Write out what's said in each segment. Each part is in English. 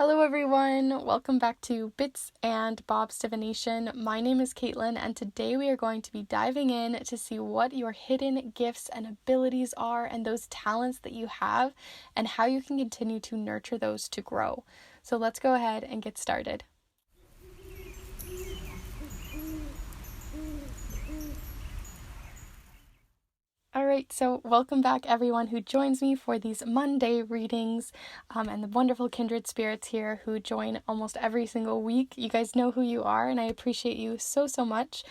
Hello everyone, welcome back to Bits and Bob's Divination. My name is Caitlin and today we are going to be diving in to see what your hidden gifts and abilities are and those talents that you have and how you can continue to nurture those to grow. So let's go ahead and get started. Alright, so welcome back everyone who joins me for these Monday readings and the wonderful kindred spirits here who join almost every single week. You guys know who you are and I appreciate you so much.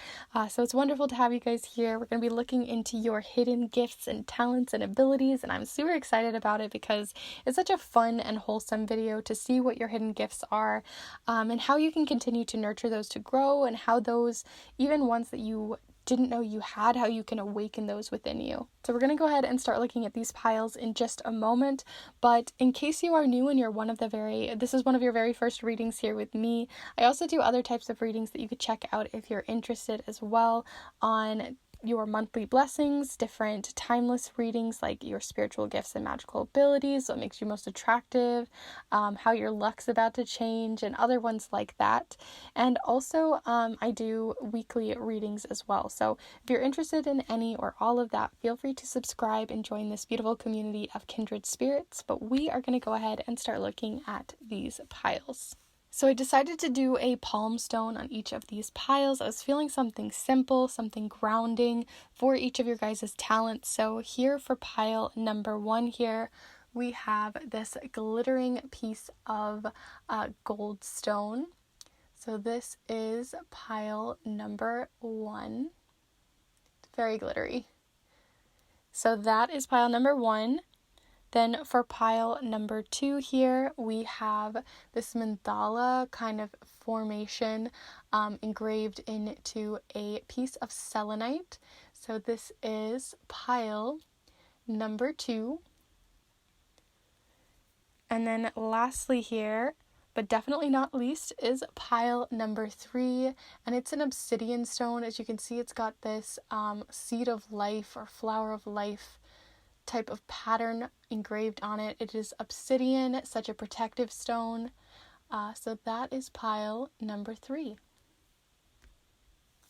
So it's wonderful to have you guys here. We're going to be looking into your hidden gifts and talents and abilities, and I'm super excited about it because it's such a fun and wholesome video to see what your hidden gifts are and how you can continue to nurture those to grow, and how those, even ones that you didn't know you had, how you can awaken those within you. So we're going to go ahead and start looking at these piles in just a moment, but in case you are new and you're this is one of your very first readings here with me, I also do other types of readings that you could check out if you're interested as well, on your monthly blessings, different timeless readings like your spiritual gifts and magical abilities, what makes you most attractive, how your luck's about to change, and other ones like that. And also I do weekly readings as well. So if you're interested in any or all of that, feel free to subscribe and join this beautiful community of kindred spirits. But we are going to go ahead and start looking at these piles. So I decided to do a palm stone on each of these piles. I was feeling something simple, something grounding for each of your guys' talents. So here for pile number 1 here, we have this glittering piece of gold stone. So this is pile number 1. It's very glittery. So that is pile number 1. Then for pile number 2 here, we have this mandala kind of formation engraved into a piece of selenite. So this is pile number 2. And then lastly here, but definitely not least, is pile number 3, and it's an obsidian stone. As you can see, it's got this seed of life or flower of life type of pattern engraved on it. It is obsidian, such a protective stone. So that is pile number 3.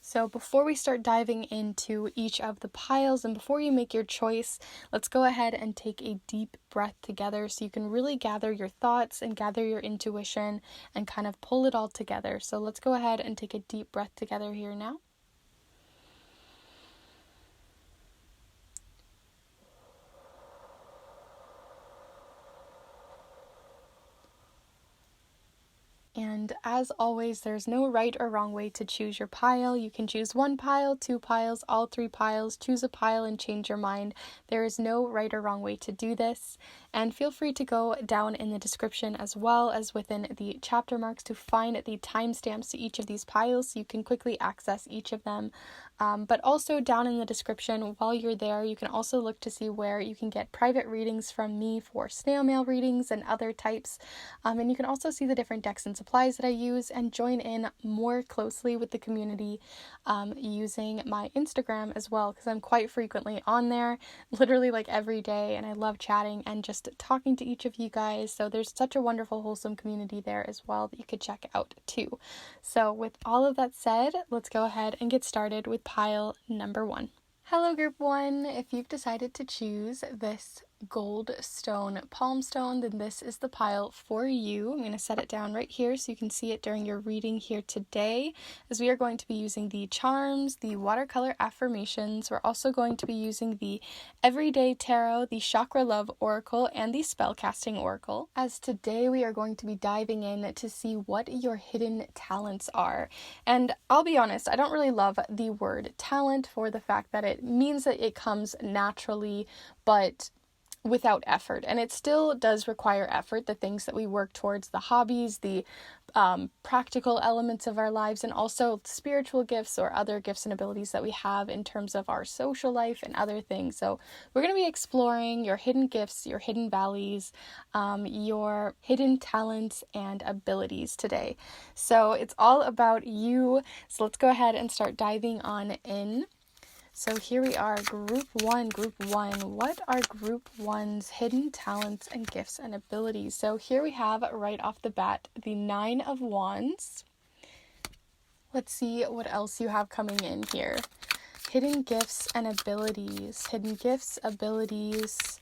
So before we start diving into each of the piles and before you make your choice, let's go ahead and take a deep breath together so you can really gather your thoughts and gather your intuition and kind of pull it all together. So let's go ahead and take a deep breath together here now. And as always, there's no right or wrong way to choose your pile. You can choose 1 pile, 2 piles, all 3 piles, choose a pile and change your mind. There is no right or wrong way to do this. And feel free to go down in the description as well as within the chapter marks to find the timestamps to each of these piles so you can quickly access each of them. But also down in the description while you're there, you can also look to see where you can get private readings from me for snail mail readings and other types. And you can also see the different decks and supplies that I use and join in more closely with the community using my Instagram as well, because I'm quite frequently on there, literally like every day, and I love chatting and just talking to each of you guys. So there's such a wonderful, wholesome community there as well that you could check out too. So with all of that said, let's go ahead and get started with pile number 1. Hello group 1, if you've decided to choose this gold stone palm stone, then this is the pile for you. I'm going to set it down right here so you can see it during your reading here today, as we are going to be using the charms, the watercolor affirmations. We're also going to be using the everyday tarot, the Charkra love oracle, and the spellcasting oracle, as today we are going to be diving in to see what your hidden talents are. And I'll be honest, I don't really love the word talent for the fact that it means that it comes naturally, but without effort, and it still does require effort. The things that we work towards, the hobbies, the practical elements of our lives, and also spiritual gifts or other gifts and abilities that we have in terms of our social life and other things. So we're going to be exploring your hidden gifts, your hidden valleys, your hidden talents and abilities today. So it's all about you. So let's go ahead and start diving on in. So here we are, group one. What are group one's hidden talents and gifts and abilities? So here we have right off the bat the 9 of Wands. Let's see what else you have coming in here. Hidden gifts and abilities. Hidden gifts, abilities.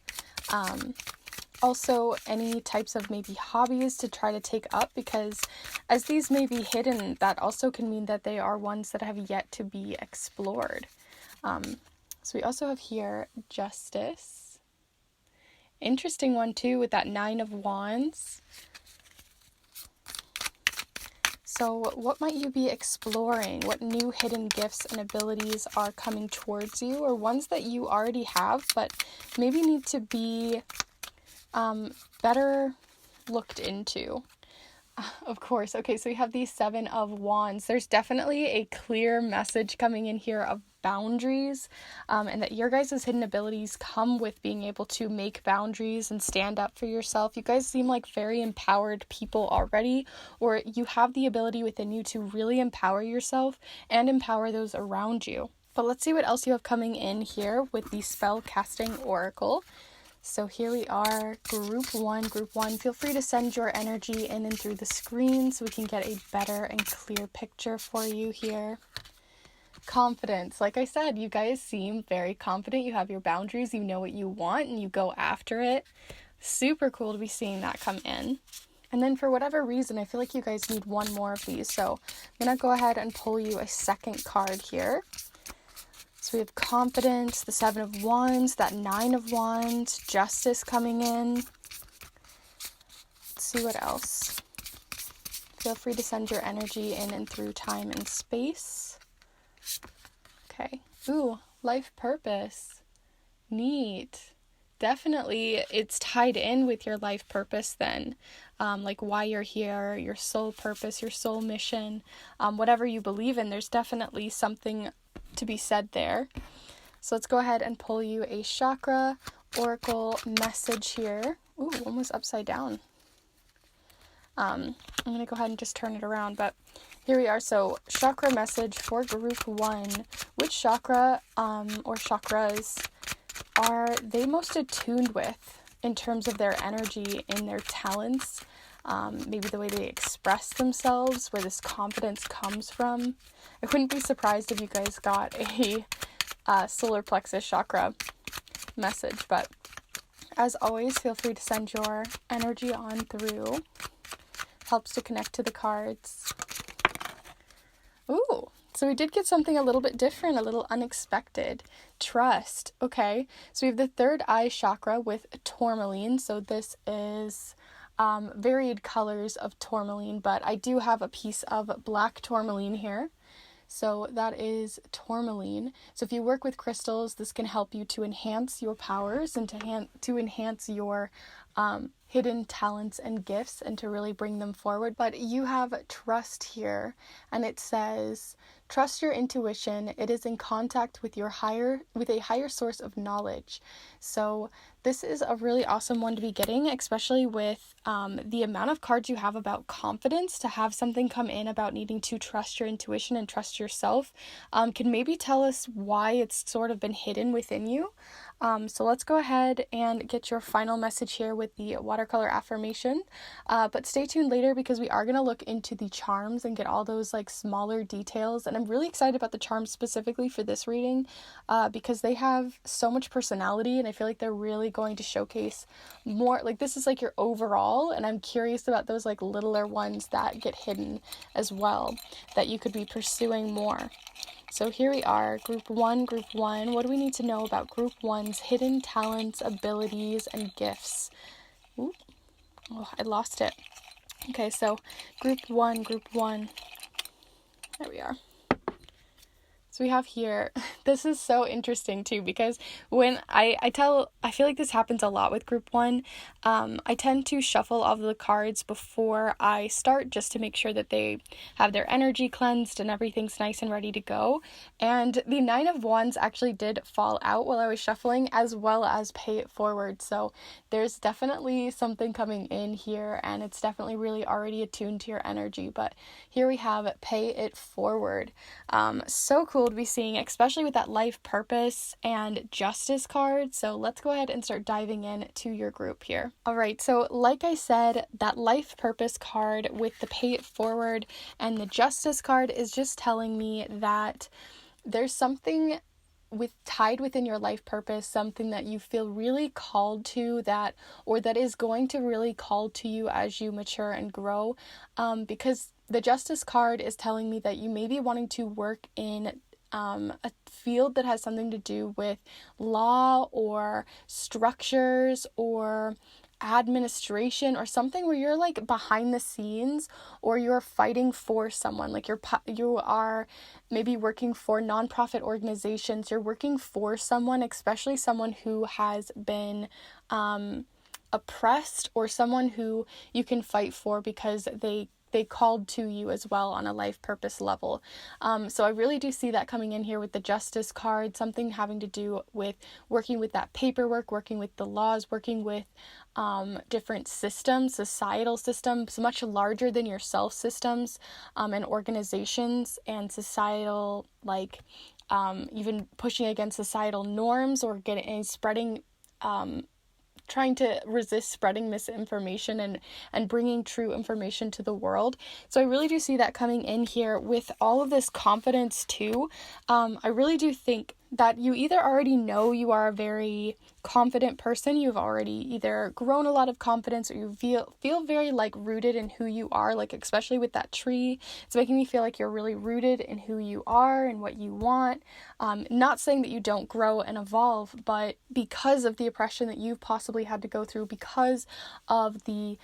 Also any types of maybe hobbies to try to take up, because as these may be hidden, that also can mean that they are ones that have yet to be explored. So we also have here Justice. Interesting one too with that 9 of Wands. So what might you be exploring? What new hidden gifts and abilities are coming towards you, or ones that you already have but maybe need to be better looked into? Of course. Okay, so we have the 7 of Wands. There's definitely a clear message coming in here of boundaries, and that your guys' hidden abilities come with being able to make boundaries and stand up for yourself. You guys seem like very empowered people already, or you have the ability within you to really empower yourself and empower those around you. But let's see what else you have coming in here with the Spellcasting Oracle. So here we are, group one. Feel free to send your energy in and through the screen so we can get a better and clear picture for you here. Confidence. Like I said, you guys seem very confident. You have your boundaries, you know what you want, and you go after it. Super cool to be seeing that come in. And then for whatever reason, I feel like you guys need one more of these. So I'm going to go ahead and pull you a second card here. So we have confidence, the 7 of Wands, that 9 of Wands, justice coming in. Let's see what else. Feel free to send your energy in and through time and space. Okay. Ooh, life purpose. Neat. Definitely it's tied in with your life purpose then. Like why you're here, your soul purpose, your soul mission, whatever you believe in, there's definitely something to be said there. So let's go ahead and pull you a Charkra Oracle message here. Ooh, almost upside down. I'm going to go ahead and just turn it around, but here we are. So Charkra message for group one. Which chakra or chakras are they most attuned with in terms of their energy and their talents? Maybe the way they express themselves, where this confidence comes from. I wouldn't be surprised if you guys got a solar plexus chakra message, but as always, feel free to send your energy on through. Helps to connect to the cards. Ooh, so we did get something a little bit different, a little unexpected. Trust. Okay, so we have the third eye chakra with tourmaline. So this is varied colors of tourmaline, but I do have a piece of black tourmaline here. So that is tourmaline. So if you work with crystals, this can help you to enhance your powers and to enhance your hidden talents and gifts and to really bring them forward. But you have trust here, and it says, trust your intuition. It is in contact with a higher source of knowledge. So this is a really awesome one to be getting, especially with the amount of cards you have about confidence. To have something come in about needing to trust your intuition and trust yourself can maybe tell us why it's sort of been hidden within you. So let's go ahead and get your final message here with the watercolor affirmation. But stay tuned later because we are going to look into the charms and get all those like smaller details. And I'm really excited about the charms specifically for this reading because they have so much personality, and I feel like they're really going to showcase more. Like this is like your overall, and I'm curious about those like littler ones that get hidden as well that you could be pursuing more. So here we are, group one. What do we need to know about group one's hidden talents, abilities, and gifts? Ooh, oh, I lost it. Okay, so group one. There we are. So we have here, this is so interesting too, because when I feel like this happens a lot with group one, I tend to shuffle all of the cards before I start just to make sure that they have their energy cleansed and everything's nice and ready to go. And the 9 of Wands actually did fall out while I was shuffling, as well as pay it forward. So there's definitely something coming in here, and it's definitely really already attuned to your energy. But here we have pay it forward. So cool to be seeing, especially with that life purpose and justice card. So let's go ahead and start diving into your group here. All right, so like I said, that life purpose card with the pay it forward and the justice card is just telling me that there's something tied within your life purpose, something that you feel really called to, that is going to really call to you as you mature and grow, because the justice card is telling me that you may be wanting to work in a field that has something to do with law or structures or administration, or something where you're like behind the scenes, or you're fighting for someone, like you are maybe working for nonprofit organizations. You're working for someone, especially someone who has been oppressed, or someone who you can fight for because they called to you as well on a life purpose level. So I really do see that coming in here with the justice card, something having to do with working with that paperwork, working with the laws, working with different systems, societal systems, much larger than yourself systems, and organizations and societal, like even pushing against societal norms, or spreading trying to resist spreading misinformation and bringing true information to the world. So I really do see that coming in here with all of this confidence too. I really do think that you either already know you are a very confident person, you've already either grown a lot of confidence, or you feel very like rooted in who you are, like especially with that tree. It's making me feel like you're really rooted in who you are and what you want. Not saying that you don't grow and evolve, but because of the oppression that you've possibly had to go through, because of the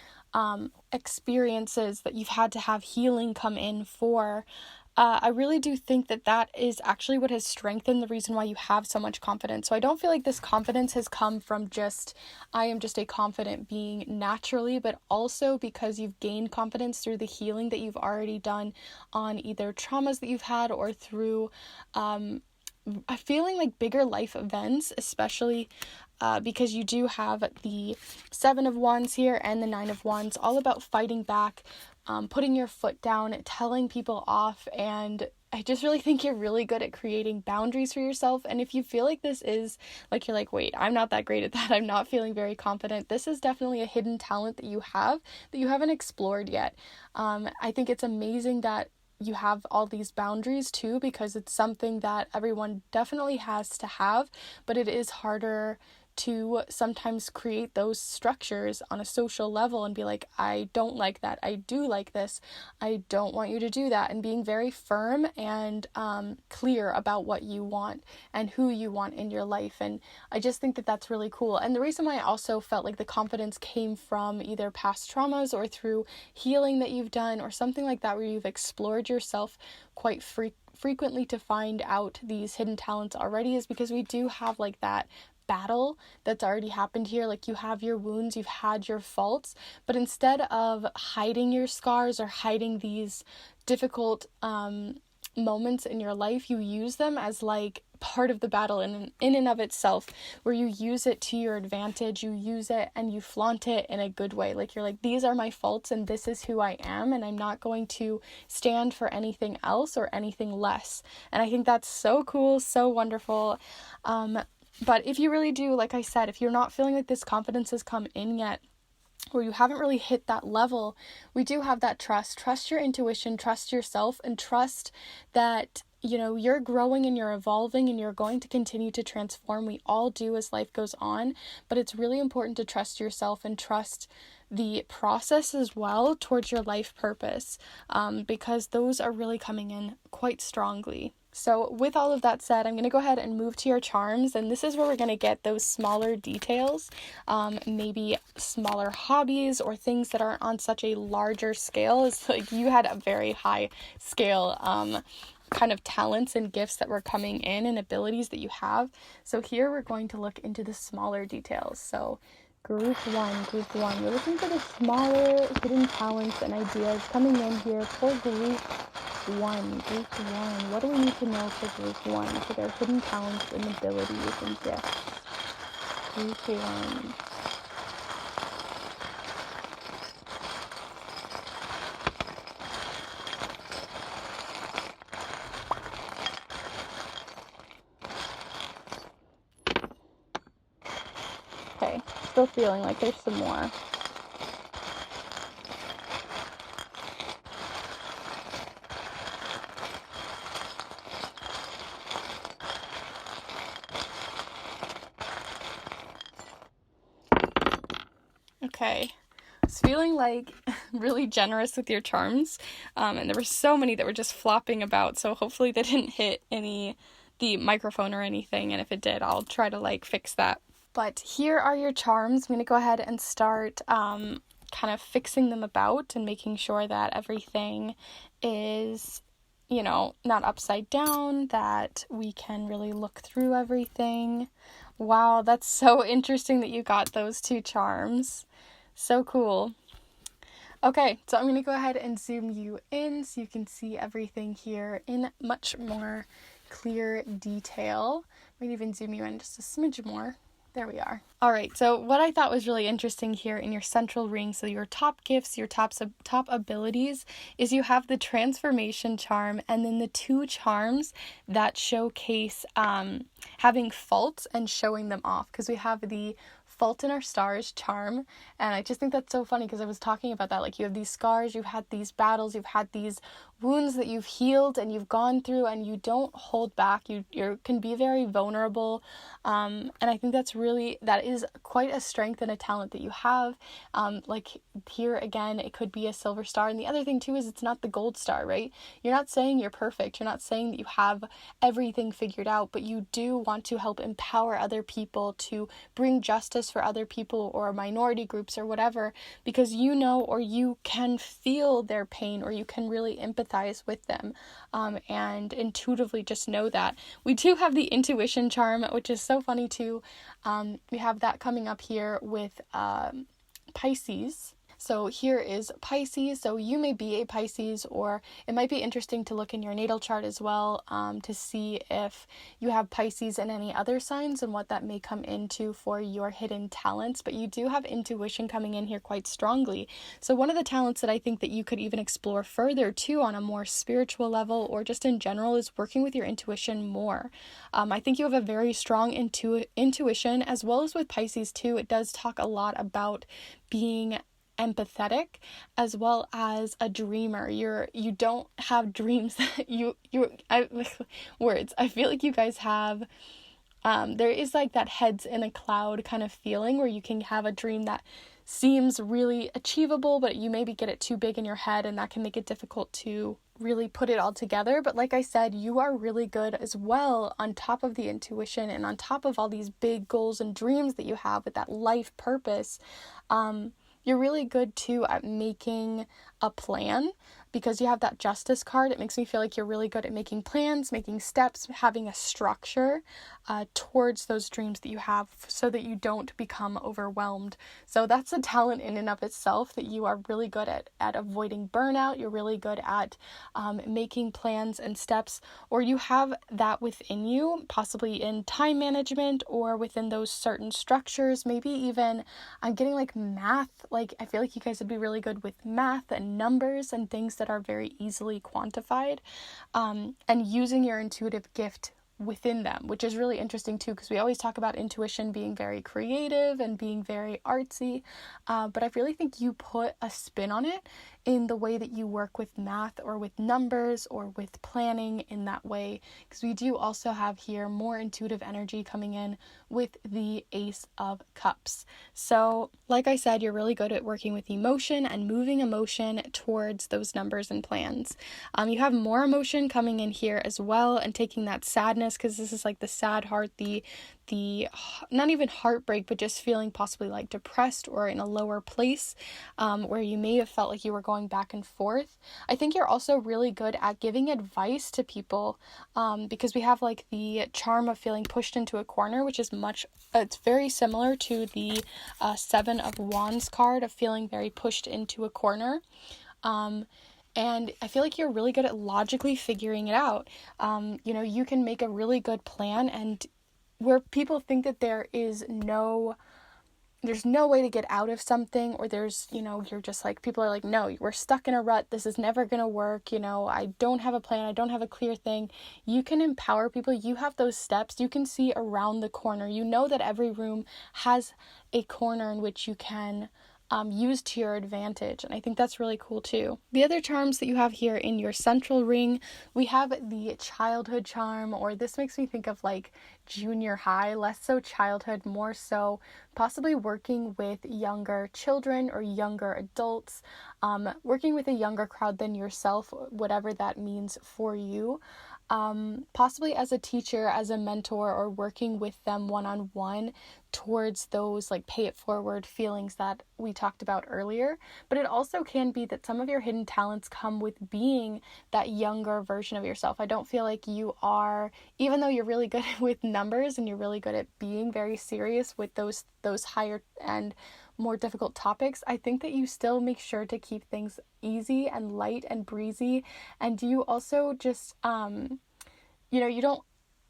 experiences that you've had to have healing come in for, I really do think that is actually what has strengthened the reason why you have so much confidence. So I don't feel like this confidence has come from I am just a confident being naturally, but also because you've gained confidence through the healing that you've already done on either traumas that you've had, or through feeling like bigger life events, especially because you do have the 7 of Wands here and the 9 of Wands, all about fighting back, putting your foot down, telling people off. And I just really think you're really good at creating boundaries for yourself. And if you feel like this is like, you're like, wait, I'm not that great at that, I'm not feeling very confident, this is definitely a hidden talent that you have that you haven't explored yet. I think it's amazing that you have all these boundaries too, because it's something that everyone definitely has to have, but it is harder to sometimes create those structures on a social level and be like, I don't like that, I do like this, I don't want you to do that, and being very firm and clear about what you want and who you want in your life. And I just think that that's really cool. And the reason why I also felt like the confidence came from either past traumas or through healing that you've done, or something like that, where you've explored yourself quite frequently to find out these hidden talents already, is because we do have like that battle that's already happened here. Like, you have your wounds, you've had your faults, but instead of hiding your scars or hiding these difficult moments in your life, you use them as like part of the battle in and of itself, where you use it to your advantage, you use it and you flaunt it in a good way. Like, you're like, these are my faults and this is who I am, and I'm not going to stand for anything else or anything less. And I think that's so cool, so wonderful. But if you really do, like I said, if you're not feeling like this confidence has come in yet, or you haven't really hit that level, we do have that trust your intuition, trust yourself, and trust that, you know, you're growing and you're evolving and you're going to continue to transform. We all do as life goes on, but it's really important to trust yourself and trust the process as well towards your life purpose, because those are really coming in quite strongly. So with all of that said, I'm going to go ahead and move to your charms, and this is where we're going to get those smaller details, maybe smaller hobbies or things that aren't on such a larger scale. It's like you had a very high scale kind of talents and gifts that were coming in and abilities that you have. So here we're going to look into the smaller details. So Group 1, you're looking for the smaller hidden talents and ideas coming in here for Group 1. What do we need to know for Group 1? For their hidden talents and abilities and gifts. Group 1. still feeling like there's some more. Okay, I was feeling like really generous with your charms, and there were so many that were just flopping about, so hopefully they didn't hit the microphone or anything, and if it did, I'll try to like fix that. But here are your charms. I'm going to go ahead and start kind of fixing them about and making sure that everything is, you know, not upside down, that we can really look through everything. Wow, that's so interesting that you got those two charms. So cool. Okay, so I'm going to go ahead and zoom you in so you can see everything here in much more clear detail. Might even zoom you in just a smidge more. There we are. All right, so what I thought was really interesting here in your central ring, so your top gifts, your top abilities, is you have the transformation charm and then the two charms that showcase having faults and showing them off, because we have the Fault in Our Stars charm, and I just think that's so funny because I was talking about that, like you have these scars, you've had these battles, you've had these wounds that you've healed and you've gone through, and you don't hold back, you can be very vulnerable, and I think that is quite a strength and a talent that you have. Like here again, it could be a silver star, and the other thing too is it's not the gold star, right? You're not saying you're perfect, you're not saying that you have everything figured out, but you do want to help empower other people, to bring justice for other people or minority groups or whatever, because you know, or you can feel their pain, or you can really empathize with them, and intuitively just know that. We do have the intuition charm, which is so funny too. We have that coming up here with Pisces. So here is Pisces. So you may be a Pisces, or it might be interesting to look in your natal chart as well, to see if you have Pisces in any other signs and what that may come into for your hidden talents. But you do have intuition coming in here quite strongly. So one of the talents that I think that you could even explore further too on a more spiritual level, or just in general, is working with your intuition more. I think you have a very strong intuition, as well as with Pisces too. It does talk a lot about being empathetic as well as a dreamer. You don't have dreams that I feel like you guys have there is like that heads in a cloud kind of feeling, where you can have a dream that seems really achievable, but you maybe get it too big in your head, and that can make it difficult to really put it all together. But like I said, you are really good as well, on top of the intuition and on top of all these big goals and dreams that you have with that life purpose. You're really good too at making a plan, because you have that Justice card. It makes me feel like you're really good at making plans, making steps, having a structure towards those dreams that you have, so that you don't become overwhelmed. So that's a talent in and of itself, that you are really good at avoiding burnout. You're really good at making plans and steps, or you have that within you, possibly in time management or within those certain structures. Maybe even I'm getting like math. Like I feel like you guys would be really good with math and numbers and things that are very easily quantified, and using your intuitive gift within them, which is really interesting too, because we always talk about intuition being very creative and being very artsy, but I really think you put a spin on it in the way that you work with math or with numbers or with planning in that way, because we do also have here more intuitive energy coming in with the Ace of Cups. So like I said, you're really good at working with emotion and moving emotion towards those numbers and plans. You have more emotion coming in here as well, and taking that sadness, because this is like the sad heart, the not even heartbreak, but just feeling possibly like depressed or in a lower place, where you may have felt like you were going back and forth. I think you're also really good at giving advice to people, because we have like the charm of feeling pushed into a corner, which is it's very similar to the Seven of Wands card of feeling very pushed into a corner. And I feel like you're really good at logically figuring it out. You can make a really good plan, and where people think that there is no there's no way to get out of something, or there's, you're just like, people are like, no, we're stuck in a rut, this is never gonna work, I don't have a plan, I don't have a clear thing. You can empower people. You have those steps. You can see around the corner. You know that every room has a corner in which you can use to your advantage, and I think that's really cool too. The other charms that you have here in your central ring, we have the childhood charm, or this makes me think of like junior high, less so childhood, more so possibly working with younger children or younger adults, working with a younger crowd than yourself, whatever that means for you. Possibly as a teacher, as a mentor, or working with them one-on-one towards those like pay it forward feelings that we talked about earlier. But it also can be that some of your hidden talents come with being that younger version of yourself. I don't feel like you are, even though you're really good with numbers and you're really good at being very serious with those higher and more difficult topics, I think that you still make sure to keep things easy and light and breezy. And you also just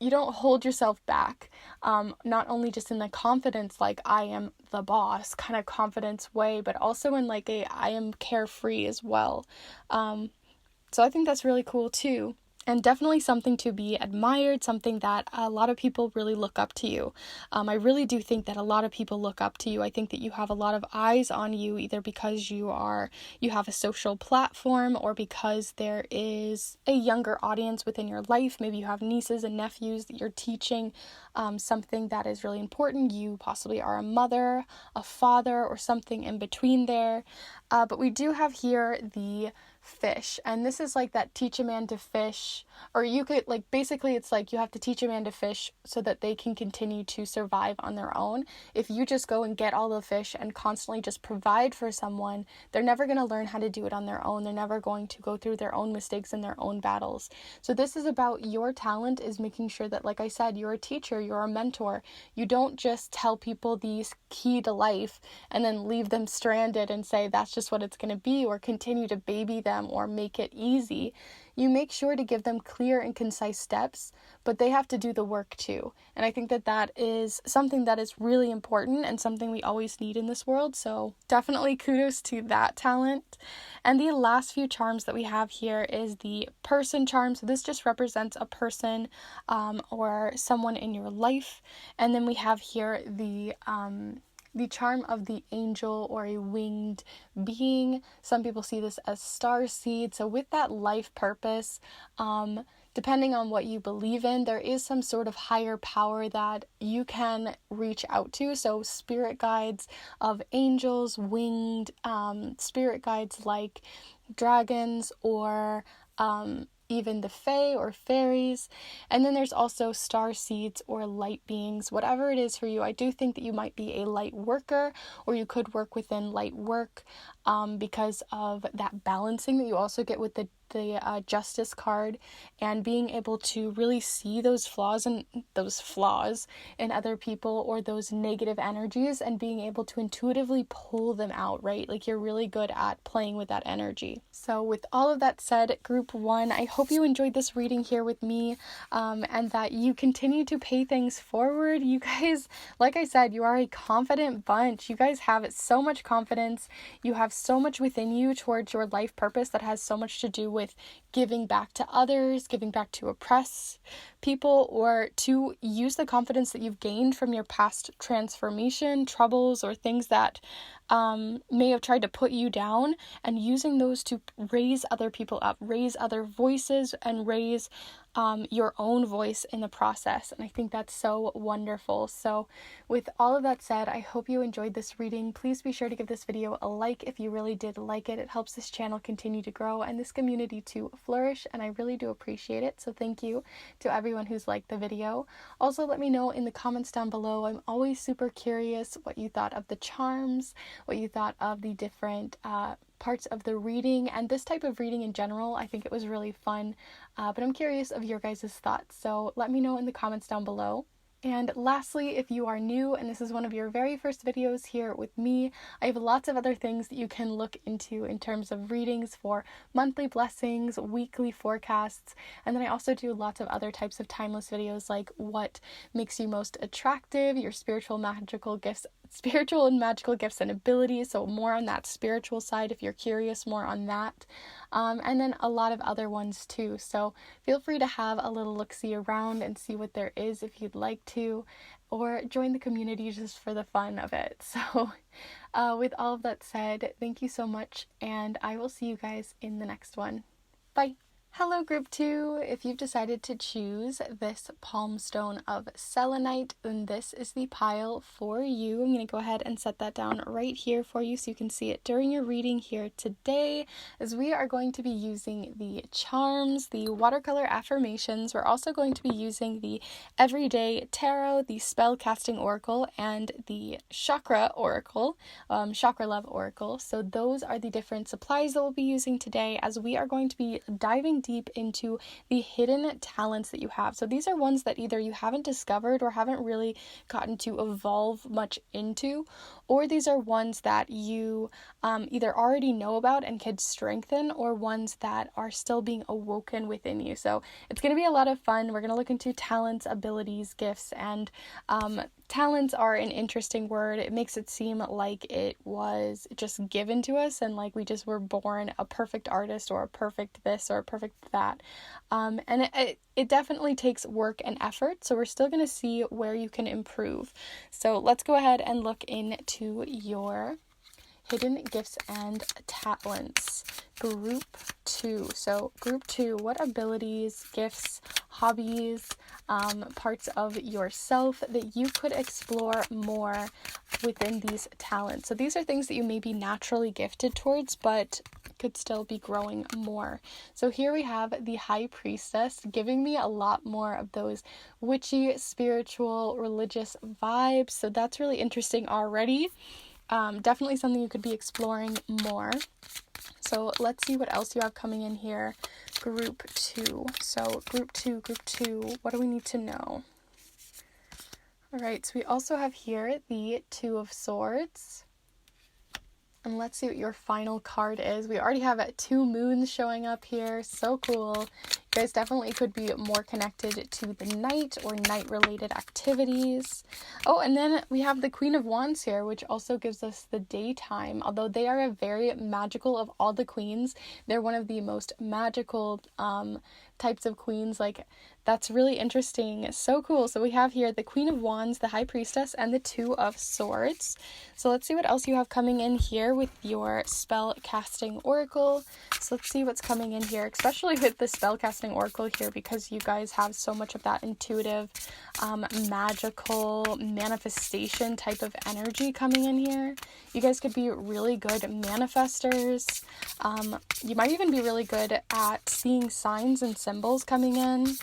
you don't hold yourself back, not only just in the confidence, like I am the boss kind of confidence way, but also in like I am carefree as well. So I think that's really cool too. And definitely something to be admired, something that a lot of people really look up to you. I really do think that a lot of people look up to you. I think that you have a lot of eyes on you, either because you have a social platform, or because there is a younger audience within your life. Maybe you have nieces and nephews that you're teaching something that is really important. You possibly are a mother, a father, or something in between there. But we do have here the fish, and this is like that teach a man to fish, or you could like, basically it's like you have to teach a man to fish so that they can continue to survive on their own. If you just go and get all the fish and constantly just provide for someone, they're never going to learn how to do it on their own. They're never going to go through their own mistakes and their own battles. So this is about your talent, is making sure that, like I said, you're a teacher, you're a mentor. You don't just tell people these key to life and then leave them stranded and say that's just what it's going to be, or continue to baby them or make it easy. You make sure to give them clear and concise steps, but they have to do the work too. And I think that that is something that is really important and something we always need in this world. So definitely kudos to that talent. And the last few charms that we have here is the person charm. So this just represents a person or someone in your life. And then we have here the charm of the angel, or a winged being. Some people see this as star seed. So with that life purpose, depending on what you believe in, there is some sort of higher power that you can reach out to. So spirit guides of angels, winged spirit guides like dragons, or even the fae or fairies. And then there's also star seeds or light beings. Whatever it is for you, I do think that you might be a light worker, or you could work within light work because of that balancing that you also get with the justice card, and being able to really see those flaws in other people, or those negative energies, and being able to intuitively pull them out, right? Like you're really good at playing with that energy. So with all of that said, group 1, I hope you enjoyed this reading here with me, and that you continue to pay things forward. You guys, like I said, you are a confident bunch. You guys have so much confidence. You have so much within you towards your life purpose that has so much to do with giving back to others, giving back to oppressed people, or to use the confidence that you've gained from your past transformation, troubles, or things that may have tried to put you down, and using those to raise other people up, raise other voices, and raise your own voice in the process. And I think that's so wonderful. So with all of that said, I hope you enjoyed this reading. Please be sure to give this video a like if you really did like it. It helps this channel continue to grow and this community to flourish, and I really do appreciate it. So thank you to everyone who's liked the video. Also, let me know in the comments down below. I'm always super curious what you thought of the charms, what you thought of the different parts of the reading, and this type of reading in general. I think it was really fun, but I'm curious of your guys' thoughts, so let me know in the comments down below. And lastly, if you are new and this is one of your very first videos here with me, I have lots of other things that you can look into in terms of readings for monthly blessings, weekly forecasts, and then I also do lots of other types of timeless videos like what makes you most attractive, your spiritual magical gifts, spiritual and magical gifts and abilities, so more on that spiritual side if you're curious more on that, and then a lot of other ones too. So feel free to have a little look-see around and see what there is if you'd like to, or join the community just for the fun of it. So with all of that said, thank you so much, and I will see you guys in the next one. Bye! Hello Group 2, if you've decided to choose this palm stone of Selenite, then this is the pile for you. I'm going to go ahead and set that down right here for you so you can see it during your reading here today, as we are going to be using the charms, the watercolor affirmations. We're also going to be using the everyday tarot, the Spellcasting Oracle, and the Charkra Oracle, Chakra Love Oracle. So those are the different supplies that we'll be using today, as we are going to be diving deep into the hidden talents that you have. So these are ones that either you haven't discovered or haven't really gotten to evolve much into, or these are ones that you either already know about and could strengthen, or ones that are still being awoken within you. So it's going to be a lot of fun. We're going to look into talents, abilities, gifts, and talents are an interesting word. It makes it seem like it was just given to us and like we just were born a perfect artist or a perfect this or a perfect that. And it definitely takes work and effort. So we're still going to see where you can improve. So let's go ahead and look into your hidden gifts and talents. Group 2. So group 2, what abilities, gifts, hobbies, parts of yourself that you could explore more within these talents. So these are things that you may be naturally gifted towards, but could still be growing more. So here we have the High Priestess, giving me a lot more of those witchy, spiritual, religious vibes. So that's really interesting already. Definitely something you could be exploring more. So let's see what else you have coming in here. Group 2. So group 2, what do we need to know? All right, so we also have here the Two of Swords. And let's see what your final card is. We already have 2 moons showing up here. So cool. You guys definitely could be more connected to the night or night-related activities. Oh, and then we have the Queen of Wands here, which also gives us the daytime. Although they are a very magical of all the queens, they're one of the most magical types of queens. Like, that's really interesting. So cool. So we have here the Queen of Wands, the High Priestess, and the Two of Swords. So let's see what else you have coming in here with your Spellcasting Oracle. So let's see what's coming in here, especially with the Spellcasting Oracle here, because you guys have so much of that intuitive, magical manifestation type of energy coming in here. You guys could be really good manifestors. You might even be really good at seeing signs and symbols coming in.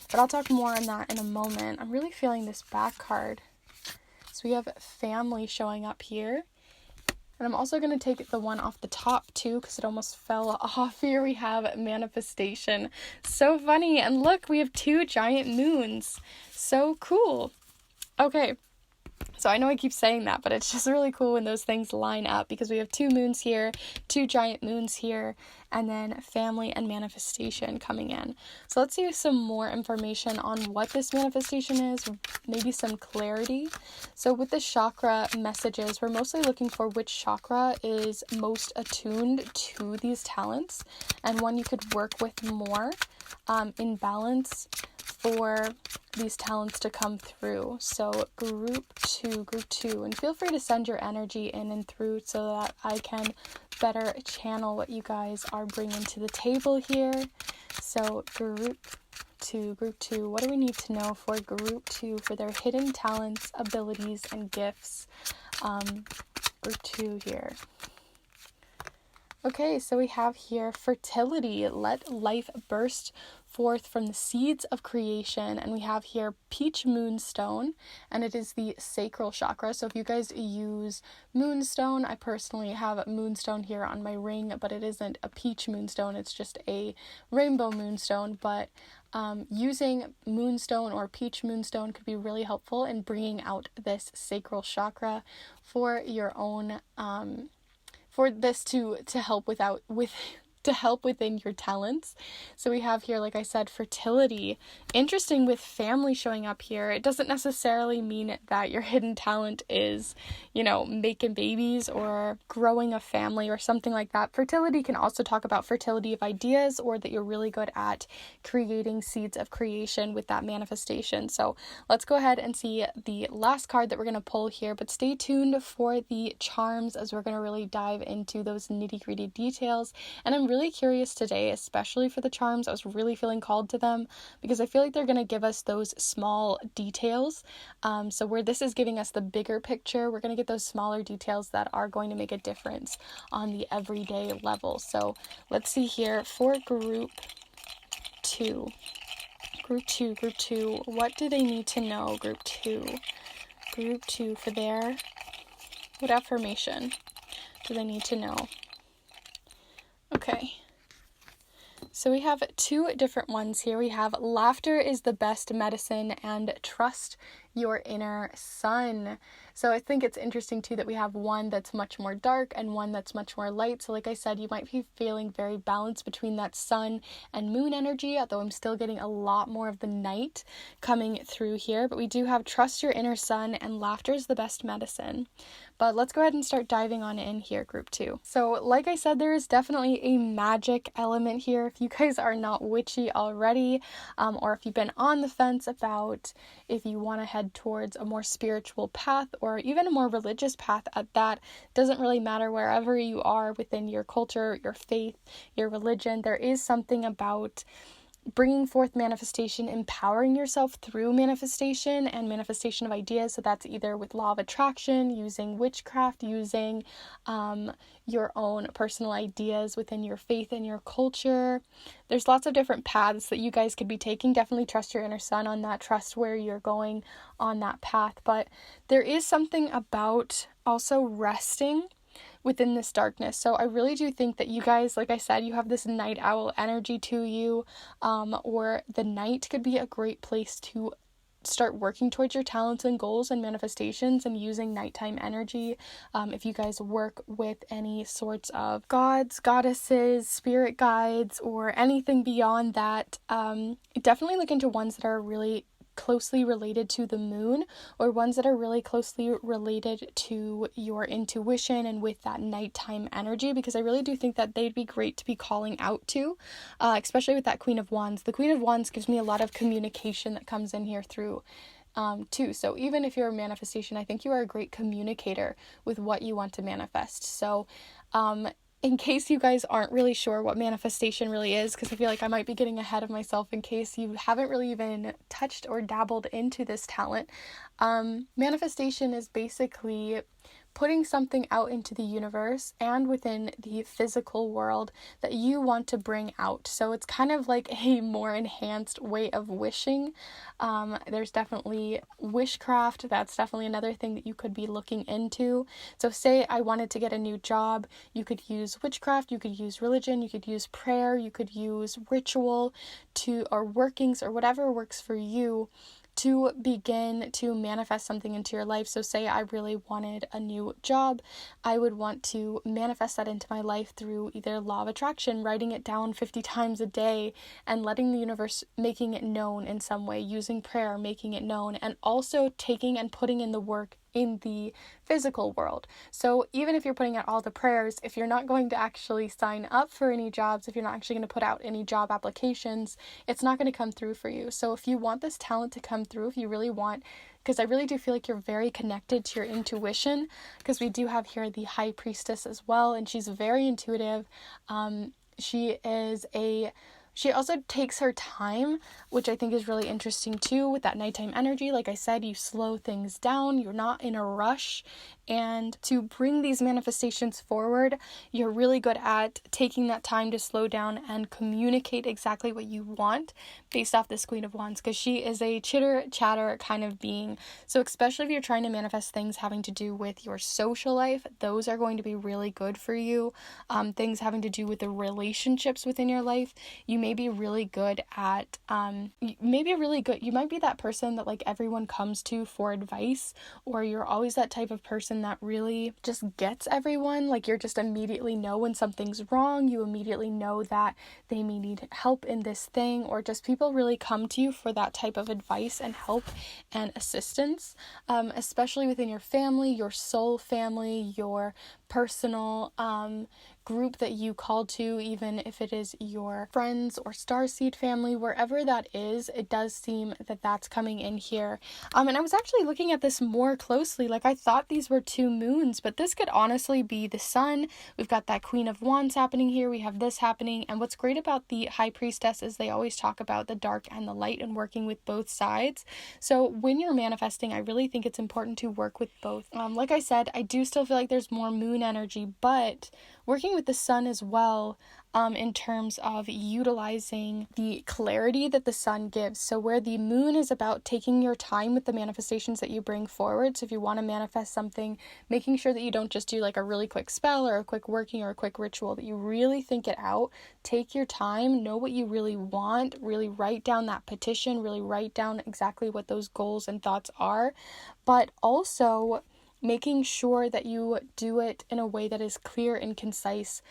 But I'll talk more on that in a moment. I'm really feeling this back card. So we have family showing up here. And I'm also going to take the one off the top too, because it almost fell off. Here we have manifestation. So funny. And look, we have 2 giant moons. So cool. Okay. So I know I keep saying that, but it's just really cool when those things line up, because we have 2 moons here, 2 giant moons here, and then family and manifestation coming in. So let's see some more information on what this manifestation is, maybe some clarity. So with the chakra messages, we're mostly looking for which chakra is most attuned to these talents, and one you could work with more in balance for these talents to come through. So group 2, and feel free to send your energy in and through so that I can better channel what you guys are bringing to the table here. So group 2, what do we need to know for group 2 for their hidden talents, abilities, and gifts? Group 2 here. Okay, so we have here fertility. Let life burst forth from the seeds of creation. And we have here peach moonstone, and it is the sacral chakra. So if you guys use moonstone, I personally have moonstone here on my ring, but it isn't a peach moonstone, it's just a rainbow moonstone. But using moonstone or peach moonstone could be really helpful in bringing out this sacral chakra for your own for this to help to help within your talents. So we have here, like I said, fertility. Interesting with family showing up here. It doesn't necessarily mean that your hidden talent is, making babies or growing a family or something like that. Fertility can also talk about fertility of ideas, or that you're really good at creating seeds of creation with that manifestation. So let's go ahead and see the last card that we're going to pull here, but stay tuned for the charms as we're going to really dive into those nitty-gritty details. And I'm really curious today, especially for the charms. I was really feeling called to them because I feel like they're going to give us those small details. So where this is giving us the bigger picture, we're going to get those smaller details that are going to make a difference on the everyday level. So let's see here for group two. Group two, what do they need to know? Group two for what affirmation do they need to know? Okay. So we have two different ones here. We have laughter is the best medicine and trust your inner sun. So I think it's interesting too that we have one that's much more dark and one that's much more light. So like I said, you might be feeling very balanced between that sun and moon energy, although I'm still getting a lot more of the night coming through here. But we do have trust your inner sun and laughter is the best medicine. But let's go ahead and start diving on in here, group two. So like I said, there is definitely a magic element here. If you guys are not witchy already, or if you've been on the fence about if you want to head towards a more spiritual path or even a more religious path at that, doesn't really matter wherever you are within your culture, your faith, your religion, there is something about bringing forth manifestation, empowering yourself through manifestation and manifestation of ideas. So that's either with law of attraction, using witchcraft, using your own personal ideas within your faith and your culture. There's lots of different paths that you guys could be taking. Definitely trust your inner sun on that. Trust where you're going on that path. But there is something about also resting within this darkness. So I really do think that you guys, like I said, you have this night owl energy to you, or the night could be a great place to start working towards your talents and goals and manifestations and using nighttime energy. If you guys work with any sorts of gods, goddesses, spirit guides, or anything beyond that, definitely look into ones that are really closely related to the moon, or ones that are really closely related to your intuition and with that nighttime energy, because I really do think that they'd be great to be calling out to, especially with that Queen of Wands. The Queen of Wands gives me a lot of communication that comes in here through too. So even if you're a manifestation, I think you are a great communicator with what you want to manifest. So in case you guys aren't really sure what manifestation really is, because I feel like I might be getting ahead of myself in case you haven't really even touched or dabbled into this talent, manifestation is basically putting something out into the universe and within the physical world that you want to bring out. So it's kind of like a more enhanced way of wishing. There's definitely wishcraft. That's definitely another thing that you could be looking into. So say I wanted to get a new job, you could use witchcraft, you could use religion, you could use prayer, you could use ritual or workings or whatever works for you to begin to manifest something into your life. So say I really wanted a new job, I would want to manifest that into my life through either law of attraction, writing it down 50 times a day and letting the universe, making it known in some way, using prayer, making it known, and also taking and putting in the work in the physical world. So even if you're putting out all the prayers, if you're not going to actually sign up for any jobs, if you're not actually going to put out any job applications, it's not going to come through for you. So if you want this talent to come through, if you really want, because I really do feel like you're very connected to your intuition, because we do have here the High Priestess as well, and she's very intuitive. She also takes her time, which I think is really interesting too with that nighttime energy. Like I said, you slow things down, you're not in a rush, and to bring these manifestations forward, you're really good at taking that time to slow down and communicate exactly what you want based off this Queen of Wands, because she is a chitter chatter kind of being. So especially if you're trying to manifest things having to do with your social life, those are going to be really good for you. Things having to do with the relationships within your life, you may may be really good at, you might be that person that like everyone comes to for advice, or you're always that type of person that really just gets everyone. Like you're just immediately know when something's wrong, you immediately know that they may need help in this thing, or just people really come to you for that type of advice and help and assistance, especially within your family, your soul family, your personal group that you call to, even if it is your friends or starseed family, wherever that is, it does seem that that's coming in here. And I was actually looking at this more closely. Like I thought these were two moons, but this could honestly be the sun. We've got that Queen of Wands happening here. We have this happening. And what's great about the High Priestess is they always talk about the dark and the light and working with both sides. So when you're manifesting, I really think it's important to work with both. Like I said, I do still feel like there's more moon energy, but working with the sun as well, in terms of utilizing the clarity that the sun gives. So where the moon is about taking your time with the manifestations that you bring forward. So if you want to manifest something, making sure that you don't just do like a really quick spell or a quick working or a quick ritual, that you really think it out, take your time, know what you really want, really write down that petition, really write down exactly what those goals and thoughts are, but also making sure that you do it in a way that is clear and concise,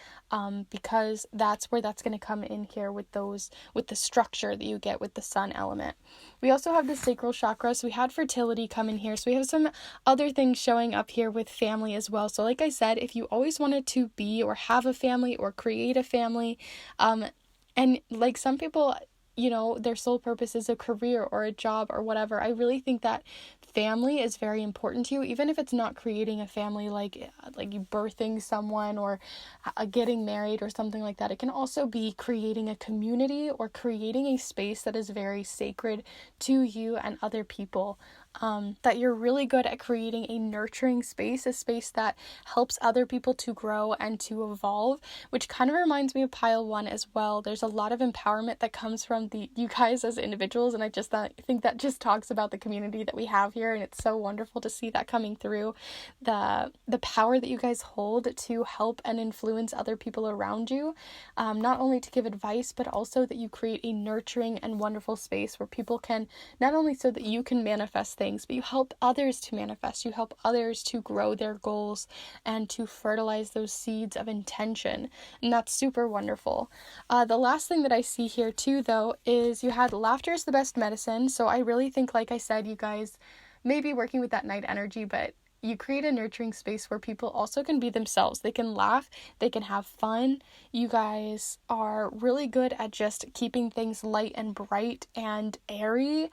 because that's where that's going to come in here with the structure that you get with the sun element. We also have the sacral chakra, so we had fertility come in here, so we have some other things showing up here with family as well. So like I said, if you always wanted to be or have a family or create a family, and like some people, you know, their sole purpose is a career or a job or whatever, I really think that family is very important to you, even if it's not creating a family like you birthing someone or getting married or something like that. It can also be creating a community or creating a space that is very sacred to you and other people. That you're really good at creating a nurturing space, a space that helps other people to grow and to evolve, which kind of reminds me of pile 1 as well. There's a lot of empowerment that comes from you guys as individuals, and I think that just talks about the community that we have here, and it's so wonderful to see that coming through. The power that you guys hold to help and influence other people around you, not only to give advice, but also that you create a nurturing and wonderful space where people can, not only so that you can manifest things, but you help others to manifest, you help others to grow their goals and to fertilize those seeds of intention, and that's super wonderful. The last thing that I see here too, though, is you had laughter is the best medicine. So I really think, like I said, you guys may be working with that night energy, but you create a nurturing space where people also can be themselves. They can laugh, they can have fun. You guys are really good at just keeping things light and bright and airy.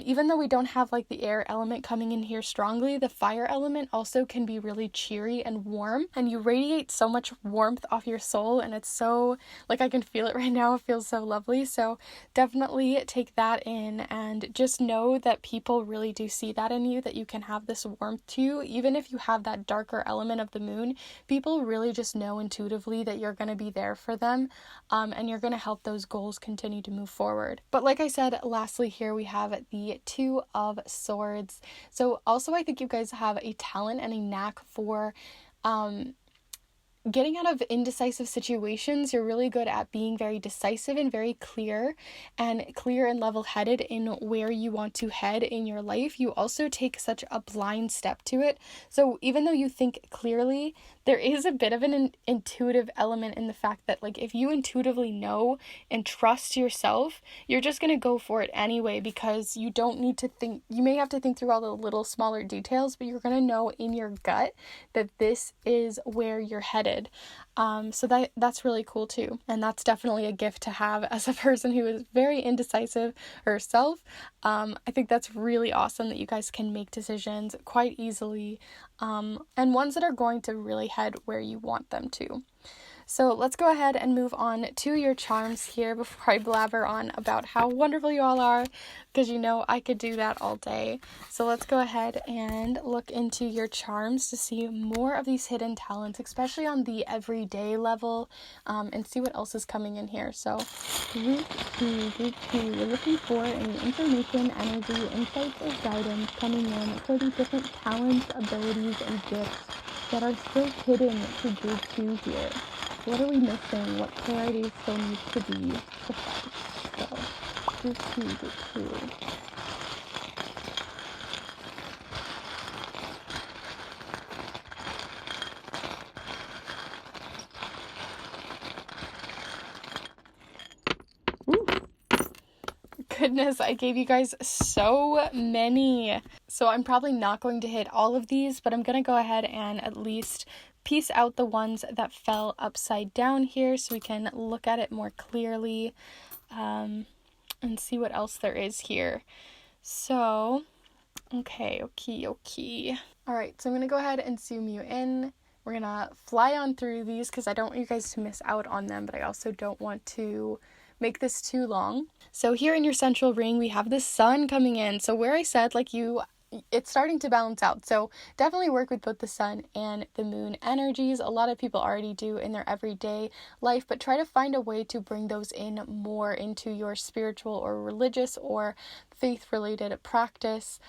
Even though we don't have like the air element coming in here strongly, the fire element also can be really cheery and warm, and you radiate so much warmth off your soul, and it's so, like, I can feel it right now. It feels so lovely. So definitely take that in and just know that people really do see that in you, that you can have this warmth to you. Even if you have that darker element of the moon, people really just know intuitively that you're going to be there for them, and you're going to help those goals continue to move forward. But like I said, lastly here we have the Two of Swords. So also I think you guys have a talent and a knack for getting out of indecisive situations. You're really good at being very decisive and very clear and level-headed in where you want to head in your life. You also take such a blind step to it. So even though you think clearly, there is a bit of an intuitive element in the fact that, like, if you intuitively know and trust yourself, you're just going to go for it anyway, because you don't need to think. You may have to think through all the little smaller details, but you're going to know in your gut that this is where you're headed. So that's really cool too. And that's definitely a gift to have as a person who is very indecisive herself. I think that's really awesome that you guys can make decisions quite easily, and ones that are going to really head where you want them to. So let's go ahead and move on to your charms here before I blabber on about how wonderful you all are, because you know I could do that all day. So let's go ahead and look into your charms to see more of these hidden talents, especially on the everyday level, and see what else is coming in here. So group 2, we're looking for any information, energy, insights, or guidance coming in for these different talents, abilities, and gifts that are still hidden to group 2 here. What are we missing? What clarity still needs to be sufficed? So, group 2. Ooh. Goodness, I gave you guys so many. So I'm probably not going to hit all of these, but I'm going to go ahead and at least piece out the ones that fell upside down here so we can look at it more clearly and see what else there is here. So, okay. All right, so I'm going to go ahead and zoom you in. We're going to fly on through these because I don't want you guys to miss out on them, but I also don't want to make this too long. So here in your central ring, we have the sun coming in. So where I said, it's starting to balance out. So definitely work with both the sun and the moon energies. A lot of people already do in their everyday life, but try to find a way to bring those in more into your spiritual or religious or faith-related practice,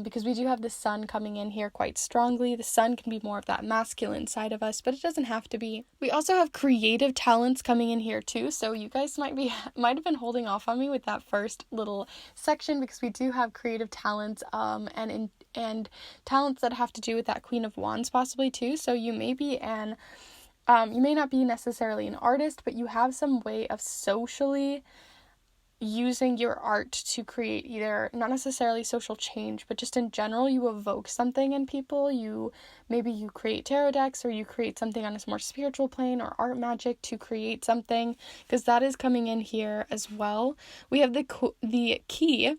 because we do have the sun coming in here quite strongly. The sun can be more of that masculine side of us, but it doesn't have to be. We also have creative talents coming in here too, so you guys might have been holding off on me with that first little section because we do have creative talents and talents that have to do with that Queen of Wands possibly too. So you may be you may not be necessarily an artist, but you have some way of socially using your art to create either not necessarily social change, but just in general you evoke something in people. Maybe you create tarot decks, or you create something on a more spiritual plane, or art magic to create something, because that is coming in here as well. We have the key,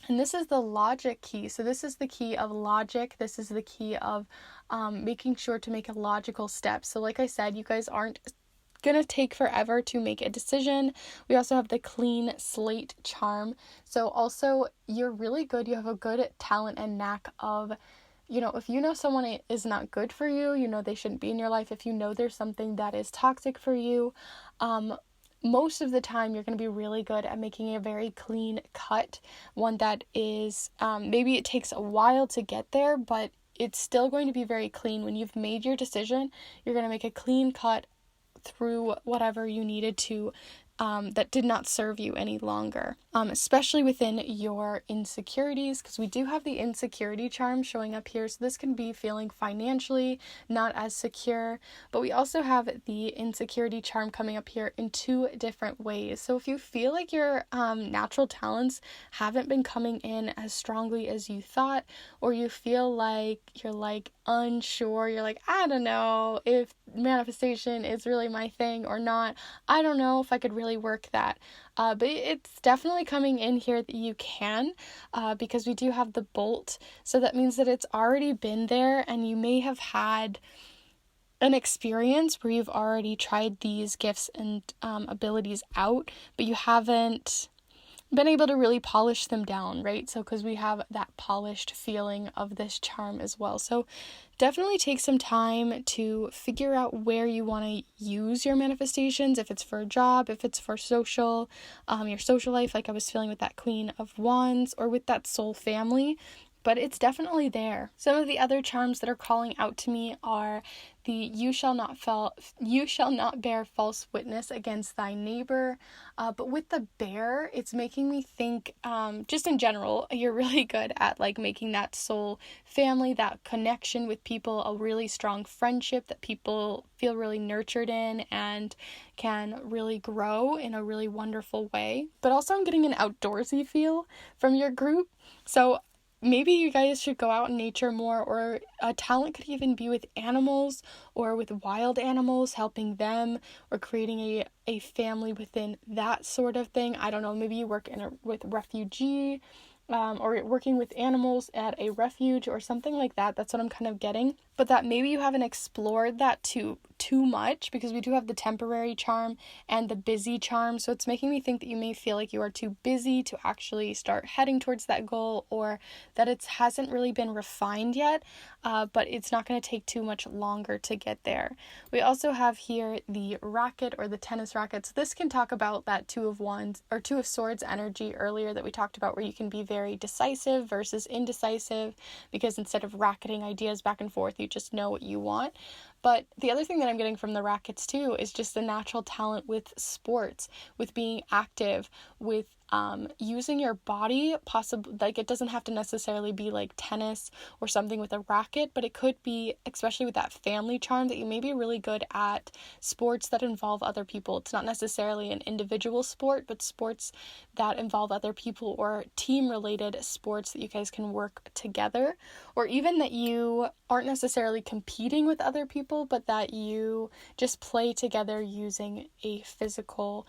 and this is the logic key. So this is the key of logic. This is the key of making sure to make a logical step. So like I said, you guys aren't gonna take forever to make a decision. We also have the clean slate charm. So also you're really good. You have a good talent and knack of, if you know someone is not good for you, they shouldn't be in your life. If you know there's something that is toxic for you, most of the time you're going to be really good at making a very clean cut, one that is, maybe it takes a while to get there, but it's still going to be very clean. When you've made your decision, you're going to make a clean cut through whatever you needed to, that did not serve you any longer, especially within your insecurities, because we do have the insecurity charm showing up here. So this can be feeling financially not as secure, but we also have the insecurity charm coming up here in two different ways. So if you feel like your natural talents haven't been coming in as strongly as you thought, or you feel like you're unsure, you're I don't know if manifestation is really my thing or not, I don't know if I could really work that, but it's definitely coming in here that you can, because we do have the bolt. So that means that it's already been there, and you may have had an experience where you've already tried these gifts and abilities out, but you haven't been able to really polish them down, right? So because we have that polished feeling of this charm as well. So definitely take some time to figure out where you want to use your manifestations, if it's for a job, if it's for social, your social life, like I was feeling with that Queen of Wands, or with that soul family. But it's definitely there. Some of the other charms that are calling out to me are the you shall not bear false witness against thy neighbor. But with the bear, it's making me think, just in general, you're really good at making that soul family, that connection with people, a really strong friendship that people feel really nurtured in and can really grow in a really wonderful way. But also I'm getting an outdoorsy feel from your group. So maybe you guys should go out in nature more, or a talent could even be with animals or with wild animals, helping them, or creating a family within that sort of thing. I don't know, maybe you work with refugee, or working with animals at a refuge or something like that. That's what I'm kind of getting. But that maybe you haven't explored that too much, because we do have the temporary charm and the busy charm. So it's making me think that you may feel like you are too busy to actually start heading towards that goal, or that it hasn't really been refined yet, but it's not going to take too much longer to get there. We also have here the racket, or the tennis racket. So this can talk about that Two of Swords energy earlier that we talked about, where you can be very decisive versus indecisive, because instead of racketing ideas back and forth, you just know what you want. But the other thing that I'm getting from the rackets too is just the natural talent with sports, with being active, with using your body, possibly, like, it doesn't have to necessarily be like tennis or something with a racket, but it could be, especially with that family charm, that you may be really good at sports that involve other people. It's not necessarily an individual sport, but sports that involve other people, or team related sports that you guys can work together, or even that you aren't necessarily competing with other people, but that you just play together using a physical